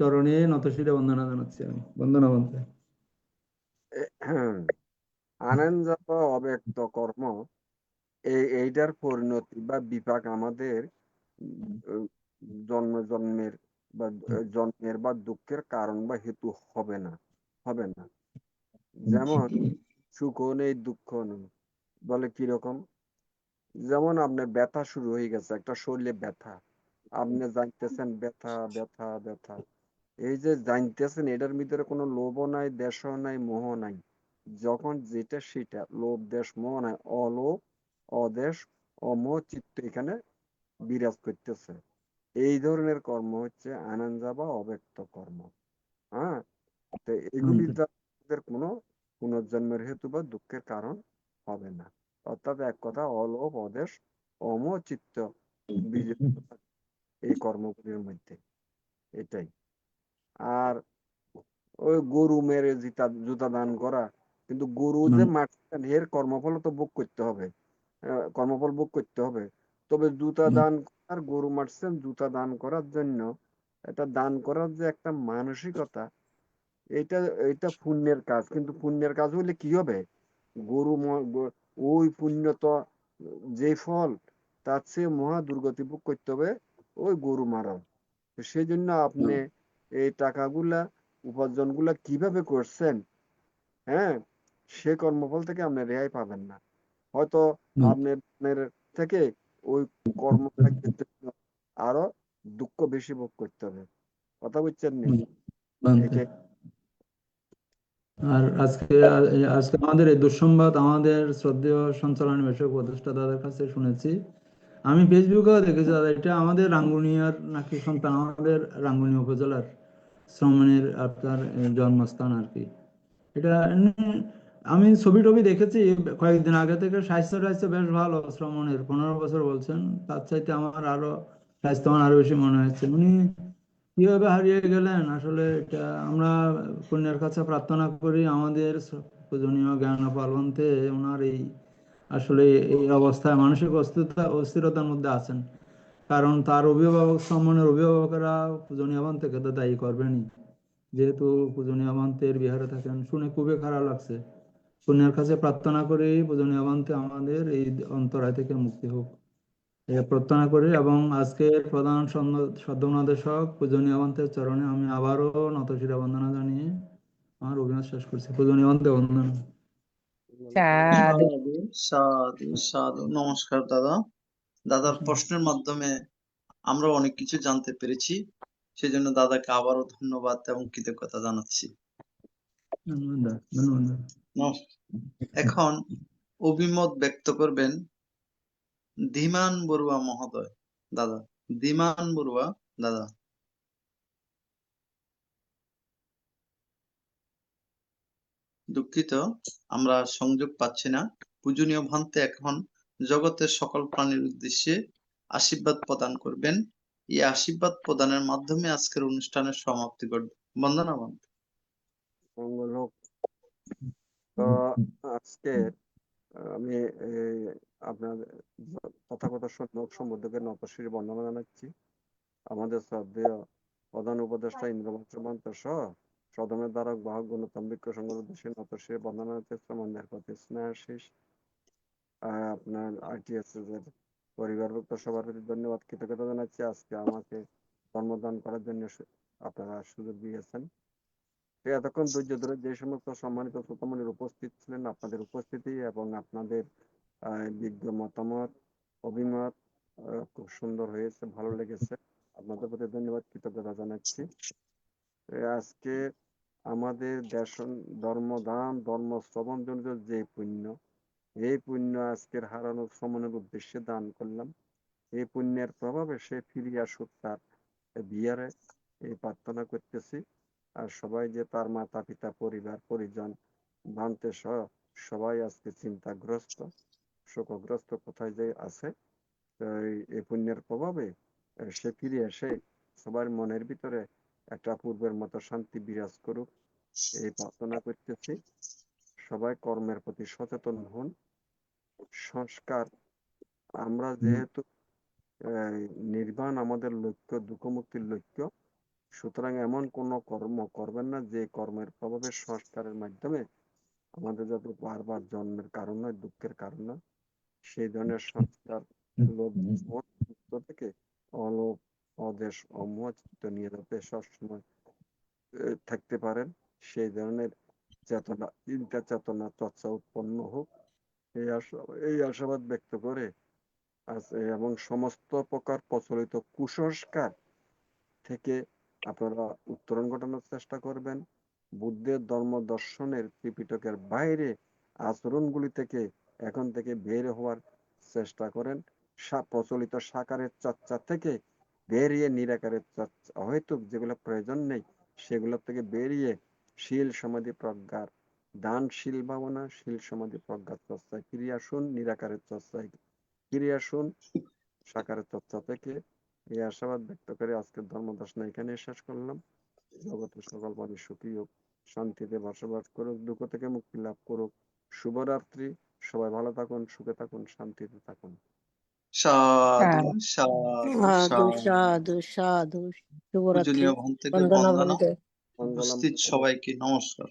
চরণে নতশিরে বন্দনা জানাচ্ছি আমি। বন্দনা মন্ত্রে। আনন্দ বা অব্যক্ত কর্ম এইটার পরিণতি বা বিপাক আমাদের জন্মের বা দুঃখের কারণ বা হেতু হবে না। যেমন সুখও নেই দুঃখ নেই, বলে কিরকম? যেমন আপনার ব্যথা শুরু হয়ে গেছে, একটা শরীরে ব্যথা, আপনি জানতেছেন ব্যথা ব্যথা ব্যথা, এই যে জানতেছেন এটার ভিতরে কোনো লোভও নাই, দেশও নাই, মোহ নাই। যখন যেটা সেটা লোভ দেশ মোহ নাই, অলোভ অদেশ অমোহ চিত্ত এখানে বিরাজ করতেছে, এই ধরনের কর্ম হচ্ছে আনন্দ বা অব্যক্ত কর্ম। হ্যাঁ, তো এগুলি তাদের কোনো পুনর্জন্মের হেতু বা দুঃখের কারণ হবে না। অর্থাৎ এক কথা অলোভ অদেশ অমোহ চিত্ত বিজয় এই কর্মগুলির মধ্যে, এটাই। আর ওই গরু মেরে জুতা দান করা, কিন্তু গরু যে মারছেন এর কর্মফল তো ভোগ করতে হবে। কর্মফল ভোগ করতে হবে। তবে জুতা দান আর গরু মারছেন জুতা দান করার জন্য, এটা দান করার যে একটা মানসিকতা, এটা এটা পুণ্যের কাজ। কিন্তু পুণ্যের কাজ হইলে কি হবে? গরু ওই পুণ্য তো যে ফল, তার চেয়ে মহা দুর্গতি ভোগ করতে হবে ওই গরু মারা। তো সেই জন্য আপনি এই টাকাগুলা উপার্জনগুলা কিভাবে করছেন, হ্যাঁ, সে কর্মফল থেকে আপনি রেহাই পাবেন না। হয়তো আপনার থেকে ওই কর্মভাগ্যের জন্য আরো দুঃখ বেশি ভোগ করতে হবে। কথা বুঝছেন নি? বানতে। আর আজকে আজকে আমাদের এই দুঃসংবাদ আমাদের শ্রদ্ধেয় সঞ্চালন বিষয়ক উপদেষ্টা দাদার কাছে শুনেছি। আমি ফেসবুকেও দেখেছি দাদা, এটা আমাদের রাঙ্গুনিয়ার নাকি সন্তান, আমাদের রাঙ্গুনিয়া উপজেলার শ্রমণের আপনার জন্মস্থান আর কি। এটা আমি ছবি টবি দেখেছি কয়েকদিন আগে থেকে। স্বাস্থ্য টাস্থ্য বেশ ভালো শ্রমণের, 15 বছর বলছেন। তার চাইতে আমার আরো স্বাস্থ্যবান আরো বেশি মনে হচ্ছে। উনি কিভাবে হারিয়ে গেলেন আসলে, এটা আমরা পুণ্যের কাছে প্রার্থনা করি। আমাদের পূজনীয় জ্ঞানপাল বন্তে ওনার এই আসলে এই অবস্থায় মানসিক অস্থিরতার মধ্যে আছেন। কারণ তার অভিভাবক সম্মানের অভিভাবকেরা পূজনীয় বান থেকে তো দায়ী করবেনই, যেহেতু পূজনীয় বান্তের বিহারে থাকেন। শুনে খুবই খারাপ লাগছে। পুণ্যের কাছে প্রার্থনা করি পূজনীয় বান্তে আমাদের এই অন্তরায় থেকে মুক্তি হোক, এ প্রার্থনা করি। এবং আজকের প্রধান সদ্যনাদেশক পূজনীয় বান্তের চরণে আমি আবারও নতশিরা বন্দনা জানিয়ে আমার অভিনয় শেষ করছি। পূজনীয় বান্তে বন্দনা। সাধু। সাধু সাধু সাধু। নমস্কার দাদা। দাদার প্রশ্নের মাধ্যমে আমরা অনেক কিছু জানতে পেরেছি, সেজন্য দাদাকে আবারও ধন্যবাদ এবং কৃতজ্ঞতা জানাচ্ছি। ধন্যবাদ ধন্যবাদ। এখন অভিমত ব্যক্ত করবেন ধীমান বড়ুয়া মহোদয়। দাদা, ধীমান বড়ুয়া দাদা। দুঃখিত, আমরা সংযোগ পাচ্ছি না। পূজনীয় ভান্তে এখন জগতের সকল প্রাণীর উদ্দেশ্যে আশীর্বাদ প্রদান করবেন। এই আশীর্বাদ প্রদানের মাধ্যমে আজকের অনুষ্ঠানের সমাপ্তি ঘটবে। বন্দনা ভান্তে। মঙ্গল হোক। তো আজকে আমি আপনার তথাগত সম্বন্ধকে নতশির বর্ণনা জানাচ্ছি। আমাদের শ্রদ্ধেয় প্রধান উপদেষ্টা ইন্দ্রবংশ মন্ত্র সহ সদনের দ্বারক বাহক গণতান্ত্রিক সংঘের উদ্দেশ্যে নতশির বর্ণনা হচ্ছে শ্রমণদের প্রতি স্নেহাশিস। আপনার আইটিএস এর পরিবারভুক্ত সবার প্রতি ধন্যবাদ কৃতজ্ঞতা জানাচ্ছি আজকে আমাকে কর্মদান করার জন্য আপনারা সুযোগ দিয়েছেন। এতক্ষণ ধৈর্য ধরে যে সমস্ত সম্মানিত শ্রোতামণ্ডলীর উপস্থিত ছিলেন, আপনাদের উপস্থিতি এবং আপনাদের বিজ্ঞ মতামত, অভিমত খুব সুন্দর হয়েছে, ভালো লেগেছে। আপনাদের প্রতি ধন্যবাদ কৃতজ্ঞতা জানাচ্ছি। আজকে আমাদের ধর্ম দান, ধর্ম শ্রবণ জনিত যে পুণ্য, এই পুণ্য আজকের হারানো শ্রমণের উদ্দেশ্যে দান করলাম। এই পুণ্যের প্রভাবে সে ফিরিয়ে আসুক তার বিয়ারে, এই প্রার্থনা করতেছি। আর সবাই যে তার মাতা পিতা পরিবার পরিজন ভান্তে সহ সবাই আজকে চিন্তাগ্রস্ত শোকগ্রস্ত কোথায় যে আছে, এই পুণ্যের প্রভাবে সে ফিরে এসে সবার মনের ভিতরে একটা পূর্বের মতো শান্তি বিরাজ করুক, এই প্রার্থনা করতেছি। সবাই কর্মের প্রতি সচেতন হন। সংস্কার, আমরা যেহেতু নির্বাণ আমাদের লক্ষ্য, দুঃখমুক্তির লক্ষ্য, সুতরাং এমন কোনো কর্ম করবেন না যে কর্মের প্রভাবে সংস্কারের মাধ্যমে আমাদের যাতে বারবার জন্মের কারণ নয়, দুঃখের কারণ নয়। সেই ধরনের সংস্কার লোভ থেকে অলোভ, অদেশ, অমোহ চিত্ত নিয়ে যাতে সবসময় থাকতে পারেন, সেই ধরনের চেতনা, চিন্তা চেতনা চর্চা উৎপন্ন হোক, এই আশাবাদ ব্যক্ত করে এবং সমস্ত প্রকার প্রচলিত কুসংস্কার থেকে আপনারা উত্তরণ ঘটানোর চেষ্টা করবেন। বুদ্ধের ধর্ম দর্শনের ত্রিপিটকের বাইরে আচরণগুলি থেকে এখন থেকে বের হওয়ার চেষ্টা করেন। প্রচলিত সাকারের চর্চা থেকে বেরিয়ে নিরাকারের চর্চা, অহেতুক যেগুলো প্রয়োজন নেই সেগুলো থেকে বেরিয়ে শীল সমাধি প্রজ্ঞার দানশীল ভাবনা, শীল সমাধি প্রজ্ঞার চর্চায় ফিরে আসুন, নিরাকারের চর্চায় ফিরে আসুন, সাকারের চর্চা থেকে। এই আশাবাদ ব্যক্ত করে আজকের ধর্মদর্শন এখানে শেষ করলাম। জগতের সকল প্রাণী সুখী হোক, শান্তিতে বসবাস করুক, দুঃখ থেকে মুক্তি লাভ করুক। শুভরাত্রি, সবাই ভালো থাকুন, সুখে থাকুন, শান্তিতে থাকুন। সাধু সাধু সাধু সাধু। সাধু সাধু। শুভরাত্রি। পূজনীয় ভান্তেকে বন্দনা বন্দনা, ভান্তে। মঙ্গলম উপস্থিত সবাইকে নমস্কার।